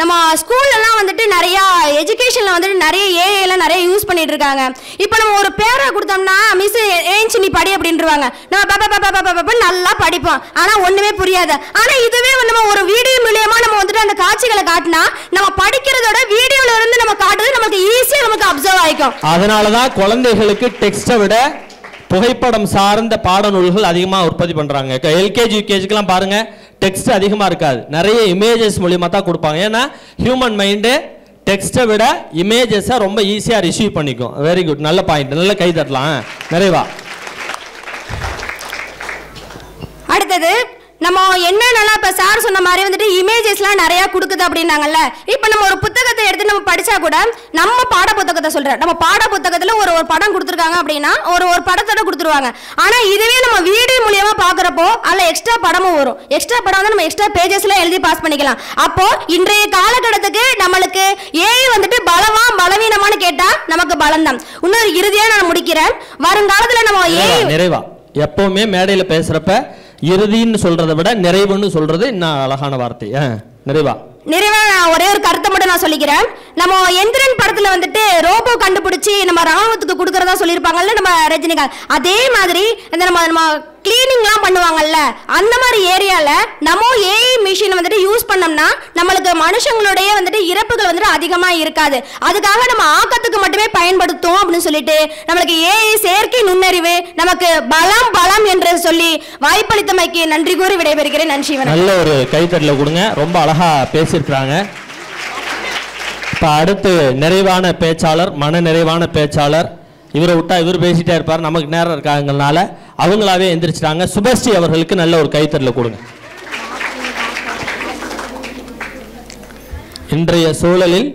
நம்ம ஸ்கூல்லலாம் வந்துட்டு நிறைய எஜுகேஷன்ல வந்துட்டு நிறைய ஏஐலாம் நிறைய யூஸ் பண்ணிட்டு இருக்காங்க. இப்போ நம்ம ஒரு பேரை கொடுத்தோம்னா மிஸ் ஏஞ்சி நீ படி அப்படின்றாங்க. நம்ம நல்லா படிப்போம், ஆனா ஒண்ணுமே புரியாது. ஆனா இதுவே நம்ம ஒரு வீடியோ மூலமா நம்ம வந்துட்டு அந்த காட்சிகளை காட்டினா நம்ம படிக்கிறதோட வீடியோல இருந்து நம்ம காட்டுறது நமக்கு ஈஸியா நமக்கு அப்சர்வ் ஆயிக்கும். அதனாலதான் குழந்தைகளுக்கு டெக்ஸ்ட்டை விட புகைப்படம் சார்ந்த பாடநூல்கள் அதிகமாக உற்பத்தி பண்ணுறாங்க. எல்கேஜி யூகேஜிக்கெலாம் பாருங்க, டெக்ஸ்ட் அதிகமாக இருக்காது, நிறைய இமேஜஸ் மூலியமாக தான் கொடுப்பாங்க. ஏன்னா ஹியூமன் மைண்டு டெக்ஸ்ட்டை விட இமேஜஸை ரொம்ப ஈஸியாக ரிசீவ் பண்ணிக்கும். வெரி குட், நல்ல பாயிண்ட், நல்ல கை தட்டலாம். நிறைவா அடுத்தது நம்ம என்னென்னலாம் இப்போ சார் சொன்ன மாதிரி வந்துட்டு இமேஜஸ்லாம் நிறையா கொடுக்குது அப்படின்னாங்கல்ல. இப்போ நம்ம ஒரு புத்தகத்தை எடுத்து நம்ம படித்தா கூட, நம்ம பாட புத்தகத்தை சொல்கிறேன், நம்ம பாட புத்தகத்தில் ஒரு படம் கொடுத்துருக்காங்க அப்படின்னா ஒரு படத்தோட கொடுத்துருவாங்க. ஆனால் இதுவே நம்ம வீடியோ மூலியமாக பார்க்குறப்போ அதில் எக்ஸ்ட்ரா படமும் வரும். எக்ஸ்ட்ரா படம் வந்து நம்ம எக்ஸ்ட்ரா பேஜஸ்ல எழுதி பாஸ் பண்ணிக்கலாம். அப்போ இன்றைய காலகட்டத்துக்கு நம்மளுக்கு ஏஐ வந்துட்டு பலமா பலவீனமானு கேட்டால் நமக்கு பலம் தான். இன்னொரு இறுதியாக நான் முடிக்கிறேன். வருங்காலத்தில் நம்ம ஏஐ நிறைவா எப்பவுமே மேடையில் பேசுகிறப்ப இறுதின்னு சொல்றதை விட நிறைவுன்னு சொல்றது இன்னும் அழகான வார்த்தை. நிறைவா நான் ஒரே ஒரு கருத்தை மட்டும் நான் சொல்லிக்கிறேன். நம்ம எந்திரன் படத்துல வந்துட்டு ரோபோ கண்டுபிடிச்சி நம்ம ராணுவத்துக்கு கொடுக்கறதா சொல்லியிருப்பாங்கல்ல நம்ம ரஜினிகாந்த், அதே மாதிரி இந்த நம்ம கிளீனிங்லாம் பண்ணுவாங்கல்ல, அந்த மாதிரி ஏரியால நம்ம ஏஐ மிஷின் வந்துட்டு யூஸ் பண்ணோம்னா நம்மளுக்கு மனுஷங்களுடைய வந்துட்டு இறப்புகள் வந்துட்டு அதிகமா இருக்காது. அதுக்காக நம்ம ஆக்கத்துக்கு மட்டுமே பயன்படுத்தும் அப்படின்னு சொல்லிட்டு நம்மளுக்கு ஏஐ செயற்கை நுண்ணறிவு நமக்கு பலம் என்று சொல்லி வாய்ப்பளித்தமைக்கு நன்றி கூறி விடைபெறுகிறேன். நன்றி. நல்ல ஒரு கைத்தட்டல கொடுங்க, ரொம்ப அழகா பேசியிருக்கிறாங்க. இப்ப அடுத்து நிறைவான பேச்சாளர், மன நிறைவான பேச்சாளர், இவரை விட்டா இவர் பேசிட்டே இருப்பார், நமக்கு நேரம் இருக்காங்கனால அவங்களாவே எந்திரிச்சிட்டாங்க. சுபஸ்ரீ அவர்களுக்கு நல்ல ஒரு கைத்தட்டல கொடுங்க. இன்றைய சூழலில்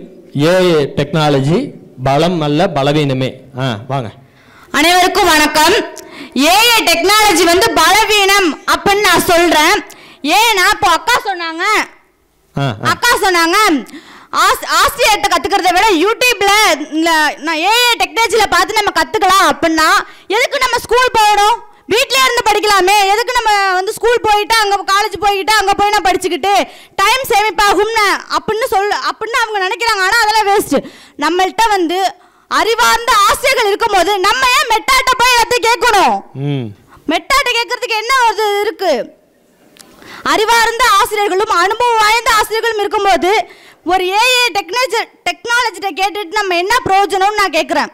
ஏஐ டெக்னாலஜி பலம் அல்ல பலவீனமே. வாங்க. அனைவருக்கும் வணக்கம். ஏஐ டெக்னாலஜி வந்து பலவீனம் அப்படின்னு நான் சொல்றேன். ஏன்னா இப்போ அக்கா சொன்னாங்க ஆசிரியர்கிட்ட கத்துக்கிறத விட யூடியூப்ல நான் ஏஐ டெக்னாலஜில பார்த்து நம்ம கத்துக்கலாம் அப்படின்னா எதுக்கு நம்ம ஸ்கூல் போகணும்? வீட்டிலே இருந்து படிக்கலாமே. எதுக்கு நம்ம வந்து ஸ்கூல் போயிட்டு அங்கே காலேஜ் போய்கிட்டு அங்கே போய் நான் படிச்சுக்கிட்டு டைம் சேமிப்பாகும்னு அப்படின்னு அவங்க நினைக்கிறாங்க. ஆனால் அதெல்லாம் வேஸ்ட். நம்மள்கிட்ட வந்து அறிவார்ந்த ஆசிரியர்கள் இருக்கும்போது நம்ம ஏன் மெட்டாட்ட போய் எல்லாத்தையும் கேட்கணும்? மெட்டாட்ட கேட்கறதுக்கு என்ன ஒரு இருக்கு? அறிவார்ந்த ஆசிரியர்களும் அனுபவம் வாய்ந்த ஆசிரியர்களும் இருக்கும்போது ஒரு ஏஐ டெக்னாலஜிட்ட கேட்டுட்டு நம்ம என்ன பிரயோஜனம்னு நான் கேட்குறேன்.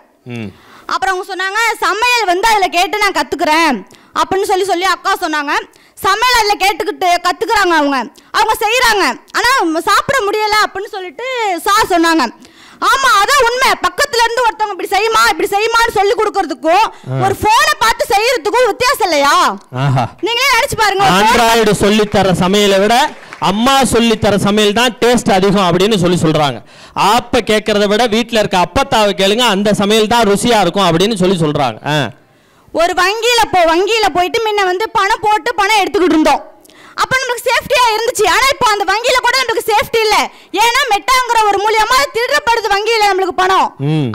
அப்புறம் அவங்க சொன்னாங்க சமையல் வந்து அதில் கேட்டு நான் கற்றுக்குறேன் அப்படின்னு சொல்லி அக்கா சொன்னாங்க. சமையல் அதில் கேட்டுக்கிட்டு கற்றுக்குறாங்க, அவங்க செய்கிறாங்க. ஆனால் சாப்பிட முடியலை அப்படின்னு சொல்லிட்டு சார் சொன்னாங்க. ஆமாம், அதான் உண்மை. பக்கத்துல இருந்து ஒருத்தவங்க இப்படி செய்யுமான்னு சொல்லி கொடுக்கறதுக்கும் ஒரு போனை பார்த்து செய்யறதுக்கும் வித்தியாசம் இல்லையா? நீங்களே நினைச்சு பாருங்க. ஆண்ட்ராய்டு சொல்லி தர சமையலை விட அம்மா சொல்லி தர சமையல் தான் டேஸ்ட் அதிகம் அப்படின்னு சொல்றாங்க. ஆப்ப கேட்கறத விட வீட்டில் இருக்க அப்பத்தாவை கேளுங்க, அந்த சமையல் தான் ருசியா இருக்கும் அப்படின்னு சொல்றாங்க. ஒரு வங்கியில போயிட்டு முன்ன வந்து பணம் போட்டு பணம் எடுத்துக்கிட்டு இருந்தோம். அப்ப நமக்கு சேஃப்டியா இருந்துச்சு. ஆனா இப்போ அந்த வங்கியில கூட நமக்கு சேஃப்டி இல்ல. ஏன்னா மெட்டாங்கிற ஒரு மூலியமா திருடப்படுது வங்கியில நம்மளுக்கு பணம்.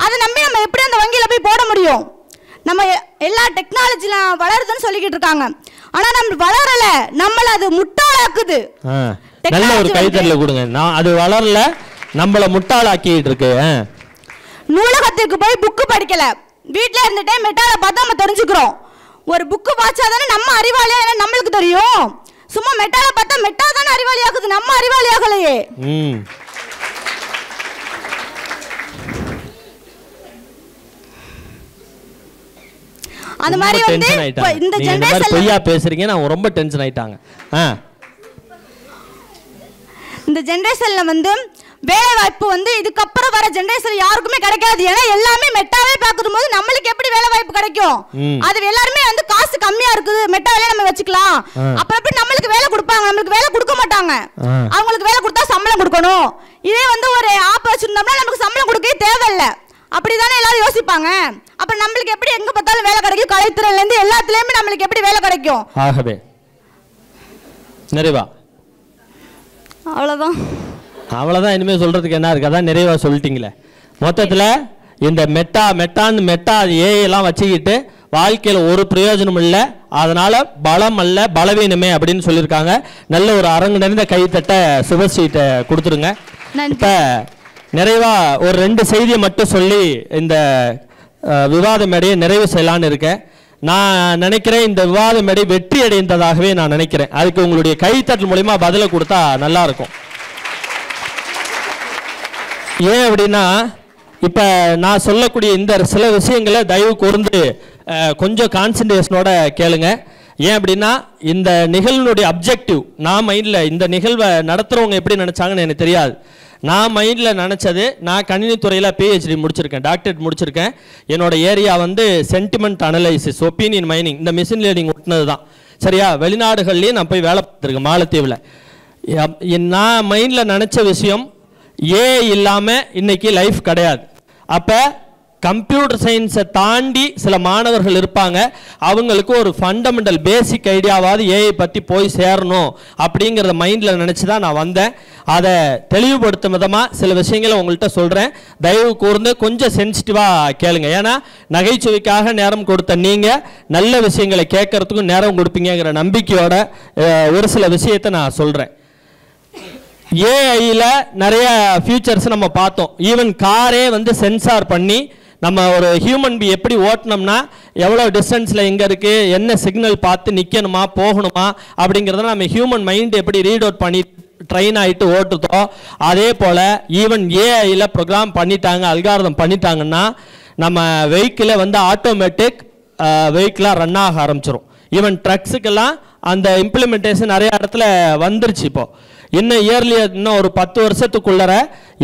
அதை நம்பி நம்ம எப்படி அந்த வங்கியில போய் போட முடியும்? நம்ம எல்லா டெக்னாலஜில வளருதுன்னு சொல்லிக்கிட்டு இருக்காங்க. ஆனா நம்ம வளரல, நம்மள அது முட்டாளாக்குது. நல்ல ஒரு கைத்தறல கொடுங்க. நான் அது வளரல, நம்மள முட்டாளாக்கிட்டு இருக்கு. நூலகத்துக்கு போய் புக்கு படிக்கல, வீட்ல இருந்துட்டே மெட்டால பார்த்து நம்ம தெரிஞ்சுக்கிறோம். ஒரு புக்கு வாச்சாதானே நம்ம அறிவாளியா நம்மளுக்கு தெரியும். சும்மா மெட்டால பார்த்தா மெட்டா தானே அறிவாளி ஆகுது, நம்ம அறிவாளி ஆகலையே. அந்த மாதிரி வந்து இந்த ஜெனரேஷன்ல பொய்யா பேசுறீங்க, நான் ரொம்ப டென்ஷன் ஆயிட்டாங்க. இந்த ஜெனரேஷன்ல வந்து வேலை வாய்ப்பு வந்து இதுக்கப்புறம் வர ஜெனரேஷன் யாருக்குமே கிடைக்காது. ஏன்னா எல்லாமே மெட்டாவே பார்க்கும்போது நம்மளுக்கு எப்படி வேலை வாய்ப்பு கிடைக்கும்? அது எல்லாருமே வந்து காசு கம்மியா இருக்குது, மெட்டாவே நம்ம வச்சுக்கலாம். அப்புறம் எப்படி நம்மளுக்கு வேலை கொடுப்பாங்க? நம்மளுக்கு வேலை கொடுக்க மாட்டாங்க. அவங்களுக்கு வேலை கொடுத்தா சம்பளம் கொடுக்கணும். இதே வந்து ஒரு ஆப் வச்சிருந்தோம்னா நமக்கு சம்பளம் கொடுக்கவே தேவையில்லை. அப்படிதானே எல்லாரும் யோசிப்பாங்க. அப்ப நம்மளுக்கு எப்படி எங்க பார்த்தாலும் வேலை கிடைக்கும்? கலைத்துறையில இருந்து எல்லாத்துலயுமே நம்மளுக்கு எப்படி வேலை கிடைக்கும்? ஆகவே நிறைவா அவ்வளவுதான். இனிமே சொல்றதுக்கு என்ன இருக்கு? அதான் நிறைவா சொல்லிட்டீங்களே. மொத்தத்துல இந்த மெட்டா ஏஐ எல்லாம் வச்சுக்கிட்டு வாழ்க்கையில ஒரு பிரயோஜனம் இல்லை. அதனால பலம் அல்ல பலவீனமே அப்படின்னு சொல்லியிருக்காங்க. நல்ல ஒரு அரங்கு நிறைந்த கைத்தட்ட சுபஸ்ரீட்ட கொடுத்துருங்க. இப்ப நிறைவா ஒரு 2 செய்தியை மட்டும் சொல்லி இந்த விவாத மேடையை நிறைவு செய்யலான்னு இருக்கேன். நான் நினைக்கிறேன் இந்த விவாத மேடை வெற்றி அடைந்ததாகவே நான் நினைக்கிறேன். அதுக்கு உங்களுடைய கைத்தட்டல் மூலமா பதிலை கொடுத்தா நல்லா இருக்கும். ஏன் அப்படின்னா இப்ப நான் சொல்லக்கூடிய இந்த சில விஷயங்களை தயவு கூர்ந்து கொஞ்சம் கான்சன்ட்ரேஷனோட கேளுங்க. ஏன் அப்படின்னா இந்த நிகழ்வுடைய அப்ஜெக்டிவ் நான் மைண்டில் இந்த நிகழ்வை நடத்துகிறவங்க எப்படி நினச்சாங்கன்னு எனக்கு தெரியாது. நான் மைண்டில் நினச்சது, நான் கணினித்துறையில் PhD முடிச்சிருக்கேன், டாக்டரேட் முடிச்சிருக்கேன். என்னோட ஏரியா வந்து சென்டிமெண்ட் அனலைசிஸ், ஒப்பீனியன் மைனிங், இந்த மிஷின் லேர்னிங் ஒட்டினது தான். சரியா? வெளிநாடுகள்லேயும் நான் போய் வேலை பார்த்துருக்கேன், மாலத்தீவில். நான் மைண்டில் நினச்ச விஷயம் ஏஐ இல்லாமல் இன்னைக்கு லைஃப் கிடையாது. அப்போ கம்ப்யூட்டர் சயின்ஸை தாண்டி சில மாணவர்கள் இருப்பாங்க, அவங்களுக்கு ஒரு ஃபண்டமெண்டல் பேசிக் ஐடியாவாவது ஏஐ பற்றி போய் சேரணும் அப்படிங்கிறத மைண்டில் நினச்சி தான் நான் வந்தேன். அதை தெளிவுபடுத்தும் விதமாக சில விஷயங்களை உங்கள்கிட்ட சொல்கிறேன். தயவு கூர்ந்து கொஞ்சம் சென்சிட்டிவாக கேளுங்க. ஏன்னா நகைச்சுவைக்காக நேரம் கொடுத்த நீங்கள் நல்ல விஷயங்களை கேட்கறதுக்கும் நேரம் கொடுப்பீங்கிற நம்பிக்கையோட ஒரு சில விஷயத்தை நான் சொல்கிறேன். ஏஐயில் நிறைய ஃபியூச்சர்ஸ் நம்ம பார்த்தோம். ஈவன் காரே வந்து சென்சார் பண்ணி நம்ம ஒரு ஹியூமன் பி எப்படி ஓட்டினோம்னா எவ்வளோ டிஸ்டன்ஸில் எங்கே இருக்குது, என்ன சிக்னல் பார்த்து நிற்கணுமா போகணுமா அப்படிங்கிறத நம்ம ஹியூமன் மைண்ட் எப்படி ரீட் அவுட் பண்ணி ட்ரெயின் ஆகிட்டு ஓட்டுதோ அதே போல் ஈவன் ஏஐயில் ப்ரோக்ராம் பண்ணிட்டாங்க, அல்காரிதம் பண்ணிட்டாங்கன்னா நம்ம வெஹிக்கிளை வந்து ஆட்டோமேட்டிக் வெஹிக்கிளாக ரன் ஆக ஆரம்பிச்சிடும். ஈவன் ட்ரக்ஸுக்கெல்லாம் அந்த இம்ப்ளிமெண்டேஷன் நிறைய இடத்துல வந்துருச்சு. இப்போது இன்னும் இன்னும் ஒரு 10 வருஷத்துக்குள்ளர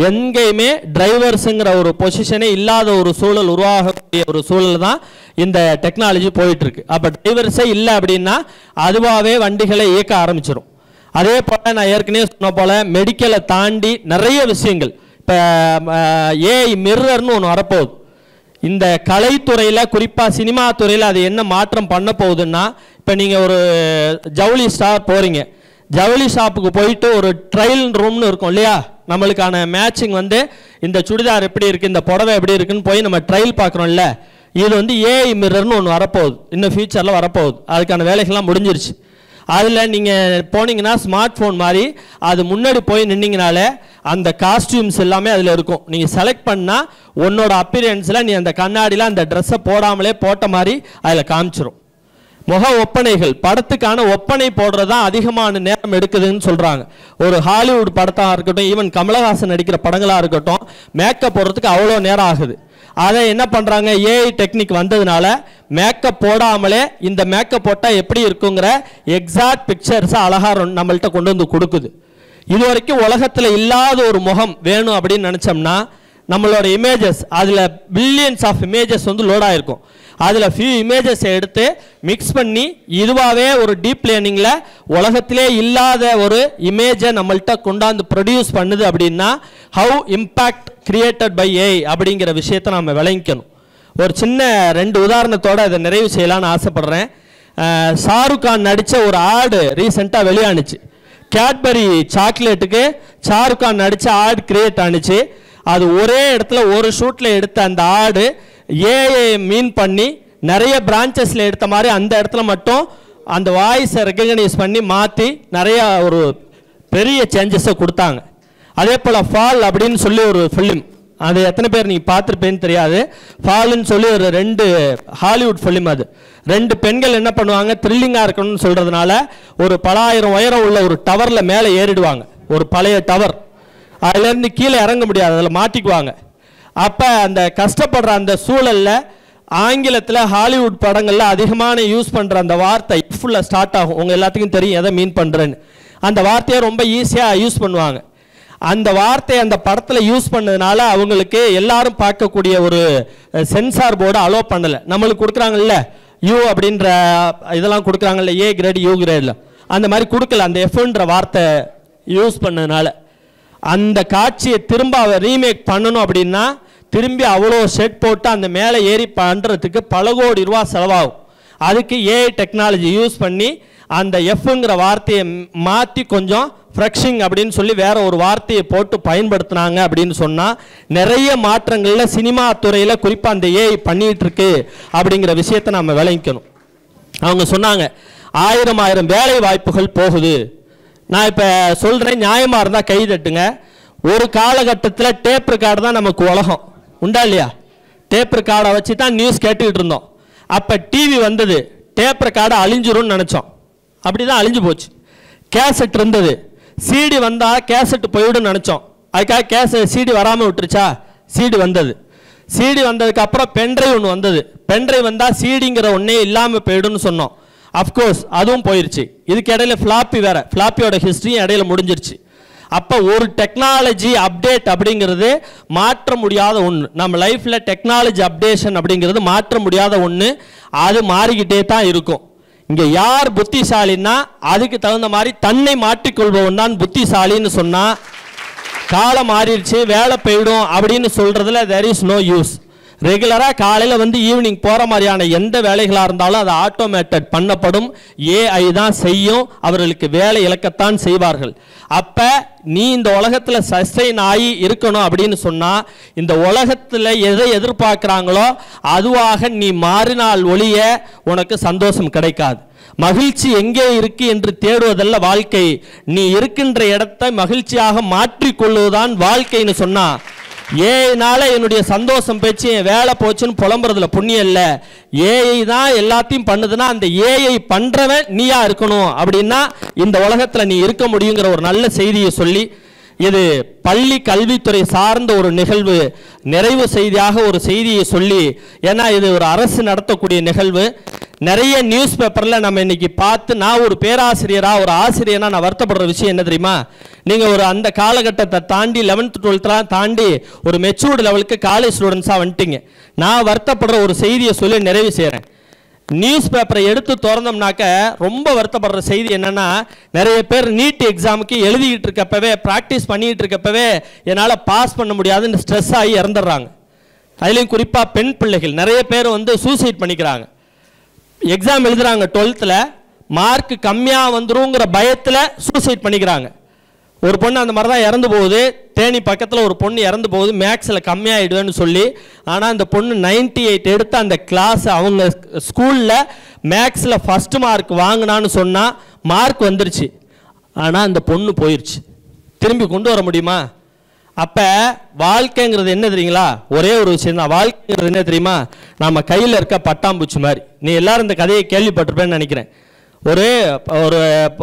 எங்கேயுமே டிரைவர்ஸுங்கிற ஒரு பொசிஷனே இல்லாத ஒரு சூழல் உருவாகக்கூடிய ஒரு சூழல் தான் இந்த டெக்னாலஜி போயிட்டுருக்கு. அப்போ டிரைவர்ஸே இல்லை அப்படின்னா அதுவாகவே வண்டிகளை இயக்க ஆரம்பிச்சிடும். அதே போல் நான் ஏற்கனவே சொன்ன போல் மெடிக்கலை தாண்டி நிறைய விஷயங்கள், இப்போ ஏஐ மிரர்னு ஒன்று வரப்போகுது. இந்த கலைத்துறையில் குறிப்பாக சினிமா துறையில் அது என்ன மாற்றம் பண்ண போகுதுன்னா, இப்போ நீங்கள் ஒரு ஜவுளி ஸ்டார் போகிறீங்க, ஜவுளி ஷாப்புக்கு போயிட்டு ஒரு ட்ரையல் ரூம்னு இருக்கும் இல்லையா, நம்மளுக்கான மேட்சிங் வந்து இந்த சுடிதார் எப்படி இருக்குது, இந்த புடவை எப்படி இருக்குன்னு போய் நம்ம ட்ரையல் பார்க்குறோம்ல, இது வந்து ஏஐ மிரர்னு ஒன்று வரப்போகுது, இன்னும் ஃபியூச்சரில் வரப்போகுது. அதுக்கான வேலைகள்லாம் முடிஞ்சிருச்சு. அதில் நீங்கள் போனீங்கன்னா ஸ்மார்ட் ஃபோன் மாதிரி அது முன்னாடி போய் நின்னீங்கனாலே அந்த காஸ்டியூம்ஸ் எல்லாமே அதில் இருக்கும். நீங்கள் செலக்ட் பண்ணால் உன்னோட அப்பியரன்ஸில் நீ அந்த கண்ணாடியில் அந்த ட்ரெஸ்ஸை போடாமலே போட்ட மாதிரி அதில் காமிச்சிரும். முக ஒப்பனைகள், படத்துக்கான ஒப்பனை போடுறது தான் அதிகமான நேரம் எடுக்குதுன்னு சொல்கிறாங்க. ஒரு ஹாலிவுட் படத்தாக இருக்கட்டும், ஈவன் கமலஹாசன் நடிக்கிற படங்களாக இருக்கட்டும், மேக்கப் போடுறதுக்கு அவ்வளோ நேரம் ஆகுது. அதை என்ன பண்ணுறாங்க, ஏஐ டெக்னிக் வந்ததுனால மேக்கப் போடாமலே இந்த மேக்கப் போட்டால் எப்படி இருக்குங்கிற எக்ஸாக்ட் பிக்சர்ஸை அழகாக நம்மள்கிட்ட கொண்டு வந்து கொடுக்குது. இது வரைக்கும் உலகத்தில் இல்லாத ஒரு முகம் வேணும் அப்படின்னு நினச்சோம்னா நம்மளோட இமேஜஸ், அதில் பில்லியன்ஸ் ஆஃப் இமேஜஸ் வந்து லோடாக இருக்கும். அதில் ஃபியூ இமேஜஸை எடுத்து மிக்ஸ் பண்ணி இதுவாகவே ஒரு டீப் லேர்னிங்கில் உலகத்திலே இல்லாத ஒரு இமேஜை நம்மள்கிட்ட கொண்டாந்து ப்ரொடியூஸ் பண்ணுது. அப்படின்னா how impact created by AI அப்படிங்கிற விஷயத்தை நம்ம விளங்கிக்கணும். ஒரு சின்ன 2 உதாரணத்தோடு அதை நிறைவு செய்யலான்னு ஆசைப்பட்றேன். ஷாருக் கான் நடித்த ஒரு ஆடு ரீசெண்டாக வெளியானுச்சு. கேட்பரி சாக்லேட்டுக்கு ஷாருக் கான் நடித்த ஆடு கிரியேட் ஆனிச்சு. அது ஒரே இடத்துல ஒரு ஷூட்டில் எடுத்த அந்த ஆடு ஏஐ மீன் பண்ணி நிறைய பிரான்ச்சஸில் எடுத்த மாதிரி அந்த இடத்துல மட்டும் அந்த வாய்ஸை ரெக்கக்னைஸ் பண்ணி மாற்றி நிறையா ஒரு பெரிய சேஞ்சஸை கொடுத்தாங்க. அதே போல் ஃபால் அப்படின்னு சொல்லி ஒரு ஃபிலிம், அது எத்தனை பேர் நீங்கள் பார்த்துருப்பேன்னு தெரியாது. ஃபால்னு சொல்லி ஒரு 2 ஹாலிவுட் ஃபிலிம். அது 2 பெண்கள் என்ன பண்ணுவாங்க, த்ரில்லிங்காக இருக்கணும்னு சொல்கிறதுனால ஒரு பல ஆயிரம் உயரம் உள்ள ஒரு டவரில் மேலே ஏறிடுவாங்க. ஒரு பழைய டவர், அதுலேருந்து கீழே இறங்க முடியாது, அதில் மாட்டிக்குவாங்க. அப்போ அந்த கஷ்டப்படுற அந்த சூழலில் ஆங்கிலத்தில் ஹாலிவுட் படங்களில் அதிகமான யூஸ் பண்ணுற அந்த வார்த்தை ஃபுல்லாக ஸ்டார்ட் ஆகும். உங்கள் எல்லாத்துக்கும் தெரியும் எதை மீன் பண்ணுறேன்னு. அந்த வார்த்தையை ரொம்ப ஈஸியாக யூஸ் பண்ணுவாங்க. அந்த வார்த்தையை அந்த படத்தில் யூஸ் பண்ணதுனால அவங்களுக்கு எல்லாரும் பார்க்கக்கூடிய ஒரு சென்சார் போர்டு அலோவ் பண்ணலை. நம்மளுக்கு கொடுக்குறாங்கல்ல யூ அப்படின்ற இதெல்லாம் கொடுக்குறாங்கல்ல, ஏ கிரேட் யூ கிரேடில், அந்த மாதிரி கொடுக்கல. அந்த எஃப்ன்ற வார்த்தை யூஸ் பண்ணதுனால அந்த காட்சியை திரும்ப ரீமேக் பண்ணணும் அப்படின்னா திரும்பி அவ்வளோ செட் போட்டு அந்த மேலே ஏறி பண்ணுறதுக்கு பல கோடி ரூபா செலவாகும். அதுக்கு ஏஐ டெக்னாலஜி யூஸ் பண்ணி அந்த எஃப்ங்கிற வார்த்தையை மாற்றி கொஞ்சம் ஃப்ரெக்ஷிங் அப்படின்னு சொல்லி வேற ஒரு வார்த்தையை போட்டு பயன்படுத்தினாங்க அப்படின்னு சொன்னால் நிறைய மாற்றங்களில் சினிமா துறையில் குறிப்பாக அந்த ஏஐ பண்ணிகிட்டு இருக்கு அப்படிங்கிற விஷயத்தை நம்ம விளங்கிக்கணும். அவங்க சொன்னாங்க 1000 வேலை வாய்ப்புகள் போகுது. நான் இப்போ சொல்கிறேன், நியாயமாக இருந்தால் கை தட்டுங்க. ஒரு காலகட்டத்தில் டேப் ரெக்கார்டு தான் நமக்கு உலகம், உண்டா இல்லையா? டேப் ரெக்கார்டை வச்சு தான் நியூஸ் கேட்டுக்கிட்டு இருந்தோம். அப்போ டிவி வந்தது, டேப் ரெக்கார்டை அழிஞ்சிரும்னு நினச்சோம். அப்படி தான் அழிஞ்சு போச்சு. கேசட் இருந்தது, சிடி வந்தால் கேசட் போயிடும்னு நினச்சோம். அதுக்காக சிடி வராமல் விட்டுருச்சா? சிடி வந்தது. சிடி வந்ததுக்கு அப்புறம் பென்ட்ரைவ் ஒன்று வந்தது. பென்ட்ரைவ் வந்தால் சிடிங்கிற ஒன்றே இல்லாமல் போயிடும்னு சொன்னோம். அஃப்கோர்ஸ் அதுவும் போயிடுச்சு. இதுக்கு இடையில ஃப்ளாப்பி வேற, ஃப்ளாப்பியோட ஹிஸ்ட்ரியும் இடையில முடிஞ்சிருச்சு. அப்போ ஒரு டெக்னாலஜி அப்டேட் அப்படிங்கிறது மாற்ற முடியாத ஒன்று. நம்ம லைஃப்பில் டெக்னாலஜி அப்டேஷன் அப்படிங்கிறது மாற்ற முடியாத ஒன்று. அது மாறிக்கிட்டே தான் இருக்கும். இங்கே யார் புத்திசாலின்னா அதுக்கு தகுந்த மாதிரி தன்னை மாற்றிக்கொள்பவன் தான் புத்திசாலின்னு சொன்னால், காலம் மாறிடுச்சு வேலை போயிடும் அப்படின்னு சொல்கிறதுல there is no use. ரெகுலராக காலையில் வந்து ஈவினிங் போகிற மாதிரியான எந்த வேலைகளாக இருந்தாலும் அது ஆட்டோமேட்டட் பண்ணப்படும். ஏஐ தான் செய்யும். அவர்களுக்கு வேலை இழக்கத்தான் செய்வார்கள். அப்போ நீ இந்த உலகத்தில் சஸ்டெயின் ஆகி இருக்கணும் அப்படின்னு சொன்னால் இந்த உலகத்தில் எதை எதிர்பார்க்குறாங்களோ அதுவாக நீ மாறினால் ஒழிய உனக்கு சந்தோஷம் கிடைக்காது. மகிழ்ச்சி எங்கே இருக்கு என்று தேடுவதல்ல வாழ்க்கை, நீ இருக்கின்ற இடத்தை மகிழ்ச்சியாக மாற்றிக்கொள்வதுதான் வாழ்க்கைன்னு சொன்னா, ஏஐனால என்னுடைய சந்தோஷம் போச்சு, என் வேலை போச்சுன்னு புலம்புறதுல புண்ணியம் இல்லை. ஏஐ தான் எல்லாத்தையும் பண்ணுதுன்னா அந்த ஏஐ பண்றவன் நீயா இருக்கணும். அப்படின்னா இந்த உலகத்தில் நீ இருக்க முடியுங்கிற ஒரு நல்ல செய்தியை சொல்லி, இது பள்ளி கல்வித்துறை சார்ந்த ஒரு நிகழ்வு, நிறைவு செய்தியாக ஒரு செய்தியை சொல்லி, ஏன்னா இது ஒரு அரசு நடத்தக்கூடிய நிகழ்வு. நிறைய நியூஸ் பேப்பரில் நம்ம இன்னைக்கு பார்த்து, நான் ஒரு பேராசிரியராக ஒரு ஆசிரியராக நான் வருத்தப்படுற விஷயம் என்ன தெரியுமா? நீங்கள் ஒரு அந்த காலகட்டத்தை தாண்டி 11th 12th தாண்டி ஒரு மெச்சூர்டு லெவலுக்கு காலேஜ் ஸ்டூடெண்ட்ஸாக வந்துட்டீங்க. நான் வருத்தப்படுற ஒரு செய்தியை சொல்லி நிறைவு செய்கிறேன். நியூஸ் பேப்பரை எடுத்து திறந்தோம்னாக்க ரொம்ப வருத்தப்படுற செய்தி என்னன்னா, நிறைய பேர் நீட் எக்ஸாமுக்கு எழுதிக்கிட்டு இருக்கப்பவே, ப்ராக்டிஸ் பண்ணிக்கிட்டு இருக்கப்பவே என்னால் பாஸ் பண்ண முடியாதுன்னு ஸ்ட்ரெஸ் ஆகி இறந்துடுறாங்க. அதுலேயும் குறிப்பாக பெண் பிள்ளைகள் நிறைய பேர் வந்து சூசைட் பண்ணிக்கிறாங்க. எக்ஸாம் எழுதுறாங்க 12th மார்க் கம்மியாக வந்துருங்கிற பயத்தில் சூசைட் பண்ணிக்கிறாங்க. ஒரு பொண்ணு அந்த மாதிரி தான் இறந்து போகுது. தேனி பக்கத்தில் ஒரு பொண்ணு இறந்து போகுது, மேக்ஸில் கம்மியாகிடுவேன்னு சொல்லி. ஆனால் அந்த பொண்ணு 98 எடுத்து அந்த கிளாஸ் அவங்க ஸ்கூலில் மேக்ஸில் ஃபஸ்ட்டு மார்க் வாங்கினான்னு சொன்னால் மார்க் வந்துருச்சு. ஆனால் அந்த பொண்ணு போயிடுச்சு. திரும்பி கொண்டு வர முடியுமா? அப்போ வாழ்க்கைங்கிறது என்ன தெரியுங்களா? ஒரே ஒரு விஷயம் தான். வாழ்க்கைங்கிறது என்ன தெரியுமா? நம்ம கையில் இருக்க பட்டாம்பூச்சி மாதிரி. நீ எல்லாரும் இந்த கதையை கேள்விப்பட்டிருப்பேன்னு நினைக்கிறேன். ஒரு ஒரு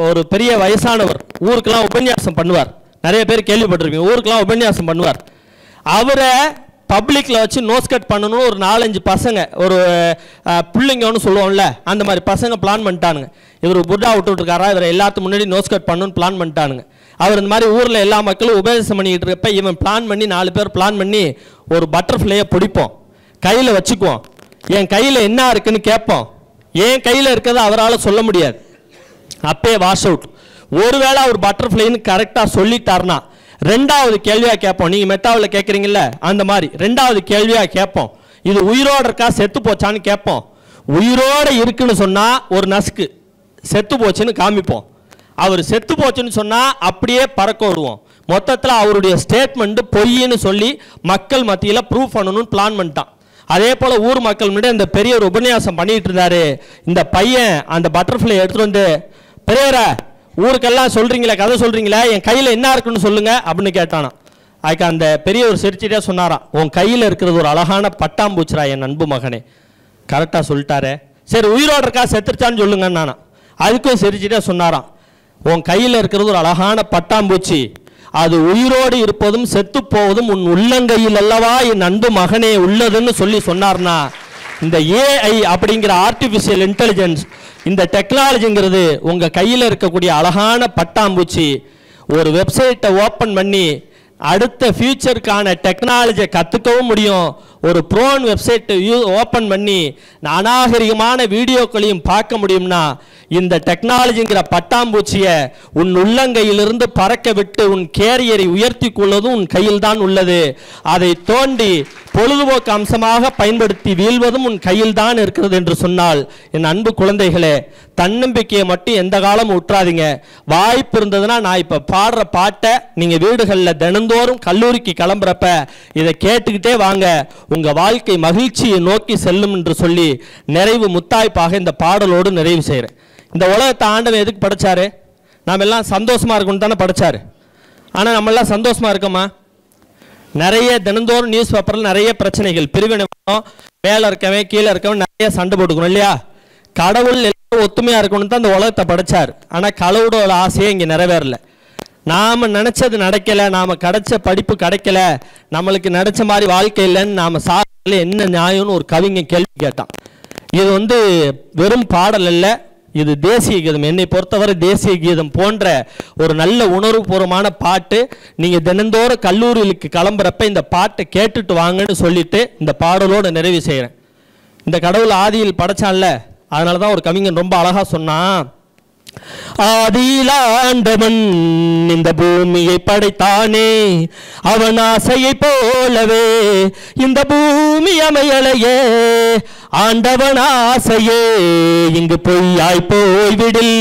ஒரு பெரிய வயசானவர் ஊருக்கெல்லாம் உபன்யாசம் பண்ணுவார். நிறைய பேர் கேள்விப்பட்டிருப்பீங்க. ஊருக்கெல்லாம் உபன்யாசம் பண்ணுவார். அவரை பப்ளிக்கில் வச்சு நோஸ் கட் பண்ணணும்னு ஒரு 4-5 பசங்க, ஒரு பிள்ளைங்கன்னு சொல்லுவோம்ல, அந்த மாதிரி பசங்க பிளான் பண்ணிட்டானுங்க. இவர் புட்டா விட்டுருக்காரா, இவரை எல்லாத்துக்கு முன்னாடி நோஸ் கட் பண்ணணும்னு பிளான் பண்ணிட்டானுங்க. அவர் இந்த மாதிரி ஊரில் எல்லா மக்களும் உபதேசம் பண்ணிக்கிட்டு இருக்கப்ப இவன் பிளான் பண்ணி 4 பேர் பிளான் பண்ணி ஒரு பட்டர்ஃப்ளையை பிடிப்போம், கையில் வச்சுக்குவோம், என் கையில் என்ன இருக்குன்னு கேட்போம். என் கையில் இருக்கிறத அவரால் சொல்ல முடியாது. அப்பே வாஷ் அவுட். ஒருவேளை அவர் பட்டர்ஃப்ளைன்னு கரெக்டாக சொல்லிட்டாருன்னா 2வது கேள்வியாக கேட்போம். நீங்கள் மெட்டாவில் கேட்குறீங்கள அந்த மாதிரி 2வது கேள்வியாக கேட்போம். இது உயிரோடு இருக்கா செத்து போச்சான்னு கேட்போம். உயிரோடு இருக்குன்னு சொன்னால் ஒரு நசுக்கு, செத்து போச்சுன்னு காமிப்போம். அவர் செத்து போச்சுன்னு சொன்னால் அப்படியே பறக்க விடுவோம். மொத்தத்தில் அவருடைய ஸ்டேட்மெண்ட்டு பொய்ன்னு சொல்லி மக்கள் மத்தியில் ப்ரூவ் பண்ணணும்னு பிளான் பண்ணிட்டான். அதே போல் ஊர் மக்கள் முன்னாடி இந்த பெரிய ஒரு உபன்யாசம் பண்ணிட்டு இருந்தாரு. இந்த பையன் அந்த பட்டர்ஃப்ளை எடுத்துகிட்டு வந்து, பெரியவரா ஊருக்கெல்லாம் சொல்கிறீங்களே, கதை சொல்கிறீங்களே, என் கையில் என்ன இருக்குன்னு சொல்லுங்க அப்படின்னு கேட்டானா. அதுக்கு அந்த பெரியவர் சிரிச்சிட்டே சொன்னாராம், உன் கையில் இருக்கிறது ஒரு அழகான பட்டாம்பூச்சிரா என் அன்பு மகனே. கரெக்டாக சொல்லிட்டாரே, சரி உயிரோடு இருக்கா செத்துருச்சான்னு சொல்லுங்கன்னு நானா. அதுக்கும் சிரிச்சிட்டே சொன்னாராம், உன் கையில் இருக்கிறது ஒரு அழகான பட்டாம்பூச்சி, அது உயிரோடு இருப்பதும் செத்து போவதும் உன் உள்ளங்கையில் அல்லவா என் அன்பு மகனே உள்ளதுன்னு சொல்லி சொன்னார்னா, இந்த ஏஐ அப்படிங்கிற ஆர்டிஃபிஷியல் இன்டெலிஜென்ஸ், இந்த டெக்னாலஜிங்கிறது உங்கள் கையில் இருக்கக்கூடிய அழகான பட்டாம்பூச்சி. ஒரு வெப்சைட்டை ஓப்பன் பண்ணி அடுத்த ஃபியூச்சருக்கான டெக்னாலஜியை கற்றுக்கவும் முடியும். ஒரு ப்ரோன் வெப்சைட்டை ஓப்பன் பண்ணி அநாகரிகமான வீடியோக்களையும் பார்க்க முடியும்னா, இந்த டெக்னாலஜிங்கிற பட்டாம்பூச்சியை உன் உள்ளங்கையிலிருந்து பறக்க விட்டு உன் கேரியரை உயர்த்தி கொள்வதும் உன் கையில் தான் உள்ளது. அதை தோண்டி பொழுதுபோக்கு அம்சமாக பயன்படுத்தி வீழ்வதும் உன் கையில் தான் இருக்கிறது என்று சொன்னால், என் அன்பு குழந்தைகளே, தன்னம்பிக்கையை மட்டும் எந்த காலமும் விட்டுறாதீங்க. வாய்ப்பு இருந்ததுன்னா நான் இப்போ பாடுற பாட்டை நீங்கள் வீடுகளில் தினந்தோறும் கல்லூரிக்கு கிளம்புறப்ப இதை கேட்டுக்கிட்டே வாங்க. உங்கள் வாழ்க்கை மகிழ்ச்சியை நோக்கி செல்லும் என்று சொல்லி நிறைவு முத்தாய்ப்பாக இந்த பாடலோடு நிறைவு செய்கிறேன். இந்த உலகத்தை ஆண்டவன் எதுக்கு படைச்சாரு? நாம் எல்லாம் சந்தோஷமாக இருக்கணும்னு தானே படைச்சாரு. ஆனால் நம்மெல்லாம் சந்தோஷமாக இருக்கோமா? நிறைய தினந்தோறும் நியூஸ் பேப்பரில் நிறைய பிரச்சனைகள், பிரிவினை, மேலே இருக்கவன் கீழே இருக்கவன் நிறைய சண்டை போட்டுக்கணும் இல்லையா? கடவுள் எல்லாரும் ஒத்துமையாக இருக்கணும்னு தான் இந்த உலகத்தை படைச்சார். ஆனால் கடவுளோட ஆசையே இங்கே நிறைவேறல. நாம் நினச்சது நடக்கலை, நாம் கிடைச்ச படிப்பு கிடைக்கல, நம்மளுக்கு நினச்ச மாதிரி வாழ்க்கை இல்லைன்னு நாம் சாதனை என்ன நியாயம்னு ஒரு கவிஞன் கேள்வி கேட்டான். இது வெறும் பாடல் அல்ல, இது தேசிய கீதம். என்னை பொறுத்தவரை தேசிய கீதம் போன்ற ஒரு நல்ல உணர்வுபூர்வமான பாட்டு. நீங்கள் தினந்தோறும் கல்லூரிகளுக்கு கிளம்புறப்ப இந்த பாட்டை கேட்டுட்டு வாங்கன்னு சொல்லிட்டு இந்த பாடலோடு நிறைவு செய்கிறேன். இந்த கடவுள் ஆதியில் படைச்சான்ல, அதனால தான் ஒரு கவிஞன் ரொம்ப அழகாக சொன்னான், ஆதியிலாண்டவன் இந்த பூமியை படைத்தானே, அவன் ஆசையை போலவே இந்த பூமி அமையலையே, ஆண்டவன் ஆசையே இங்கு பொய்யாய் போய்விடில்,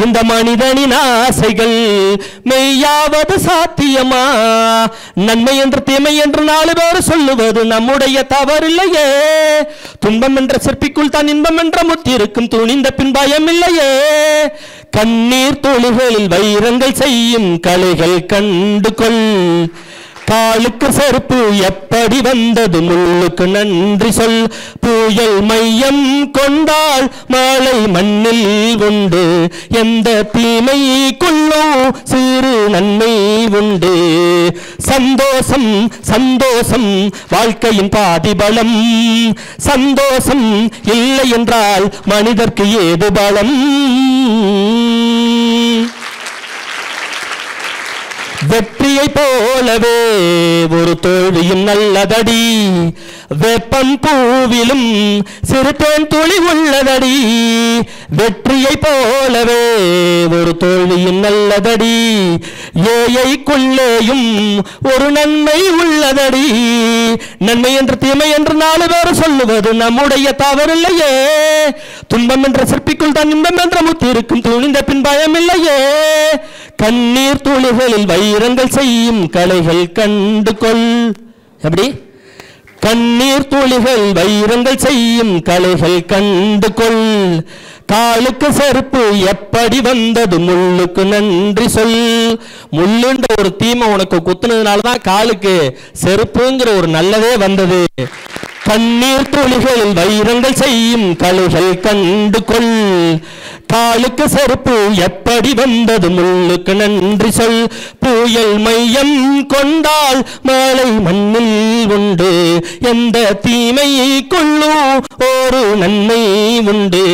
இந்த மனிதனின் ஆசைகள் மெய்யாவது சாத்தியமா, நன்மை என்று தீமை என்று 4 பேர் சொல்லுவது நம்முடைய தவறில்லையே, துன்பம் என்ற சிற்பிக்குள் தான் இன்பம் என்ற முத்திருக்கும் துணிந்த பின் பயம் இல்லையே, கண்ணீர் துளிகளில் வைரங்கள் செய்யும் கலைகள் கண்டு கொள், காலுக்கு செருப்பு எப்படி வந்தது முள்ளுக்கு நன்றி சொல், புயல் மையம் கொண்டால் மழை மண்ணில் உண்டு, எந்த தீமைக்குள்ளும் சிறு நன்மை உண்டு, சந்தோஷம் சந்தோஷம் வாழ்க்கையின் பாதிபலம், சந்தோஷம் இல்லை என்றால் மனிதர்க்கு ஏது பலம், வெற்றியை போலவே ஒரு தோல்வியும் நல்லதடி, வெப்பம் பூவிலும் சிறு தேன் துளி உள்ளதடி, வெற்றியை போலவே ஒரு தோல்வியும் நல்லதடி, ஏழைக்குள்ளேயும் ஒரு நன்மை உள்ளதடி, நன்மை என்று தீமை என்று 4 பேர் சொல்லுவது நம்முடைய தவறில்லையே, துன்பம் என்ற சிற்பிக்குள் தான் இன்பம் என்ற முத்தி இருக்கும் துணிந்த பின் பயம் இல்லையே, கண்ணீர் துளிகளில் வைரங்கள் செய்யும் கலைகள் கண்டு கொள். எப்படி? கண்ணீர் துளிகள் வைரங்கள் செய்யும் கலைகள் கண்டு கொள், காலுக்கு செருப்பு எப்படி வந்தது முள்ளுக்கு நன்றி சொல், முள்ளுன்ற ஒரு தீமை உனக்கு குத்துனதுனால தான் காலுக்கு செருப்புங்கிற ஒரு நல்லதே வந்தது. கண்ணீர் துளிகளில் வைரங்கள் செய்யும் கலைகள் கண்டு கொள். காலுக்கு செருப்பு எப்படி வந்தது முள்ளுக்கு நன்றி சொல். புயல் மையம் கொண்டால் மழை மண்ணில் உண்டு. எந்த தீமை கொள்ளும் ஒரு நன்மை உண்டு.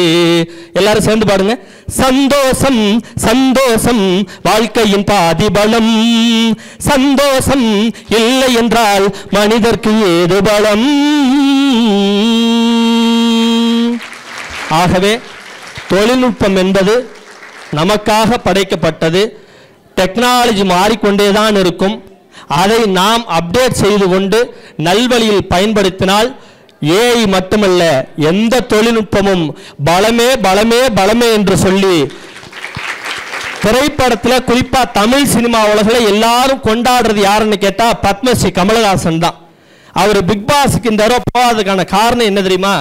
எல்லாரும் சேர்ந்து பாடுங்க. சந்தோஷம் சந்தோஷம் வாழ்க்கையின் பாதிபலம். சந்தோஷம் இல்லை என்றால் மனிதர்க்கு ஏது பலம். ஆகவே தொழில்நுட்பம் என்பது நமக்காக படைக்கப்பட்டது. டெக்னாலஜி மாறிக்கொண்டேதான் இருக்கும். அதை நாம் அப்டேட் செய்து கொண்டு நல்வழியில் பயன்படுத்தினால் ஏஐ மட்டுமல்ல எந்த தொழில்நுட்பமும் பலமே பலமே பலமே என்று சொல்லி திரைப்படத்தில் குறிப்பா தமிழ் சினிமா உலகில் எல்லாரும் கொண்டாடுறது யாருன்னு கேட்டா பத்மஸ்ரீ கமலஹாசன் தான். அவர் பிக் பாஸுக்கு இந்த தடவை போகாததுக்கான காரணம் என்ன தெரியுமா?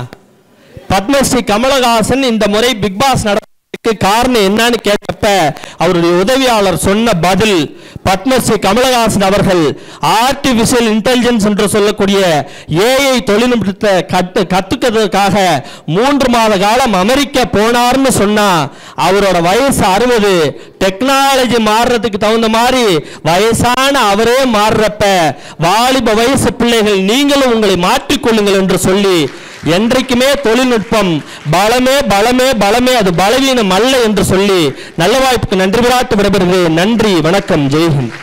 பத்மஸ்ரீ கமலஹாசன் இந்த முறை பிக் பாஸ் நடத்துறதுக்கு காரணம் என்னன்னு கேட்டப்ப அவருடைய உதவியாளர் சொன்ன பதில், பத்மஸ்ரீ கமலஹாசன் அவர்கள் ஆர்டிபிஷியல் இன்டெலிஜென்ஸ் என்று சொல்லக்கூடிய ஏஐ தொழில்நுட்பத்தை கத்துக்கிறதுக்காக 3 மாத காலம் அமெரிக்கா போனார்னு சொன்னா அவரோட வயசு 60. டெக்னாலஜி மாறுறதுக்கு தகுந்த மாதிரி வயசான அவரே மாறுறப்ப வாலிப வயசு பிள்ளைகள் நீங்களும் உங்களை மாற்றிக்கொள்ளுங்கள் என்று சொல்லி என்றைக்குமே தொழில்நுட்பம் பலமே பலமே பலமே அது பலவீனம் அல்ல என்று சொல்லி நல்ல வாய்ப்புக்கு நன்றி பாராட்டு விடைபெறுகிறேன். நன்றி, வணக்கம், ஜெய்ஹிந்த்.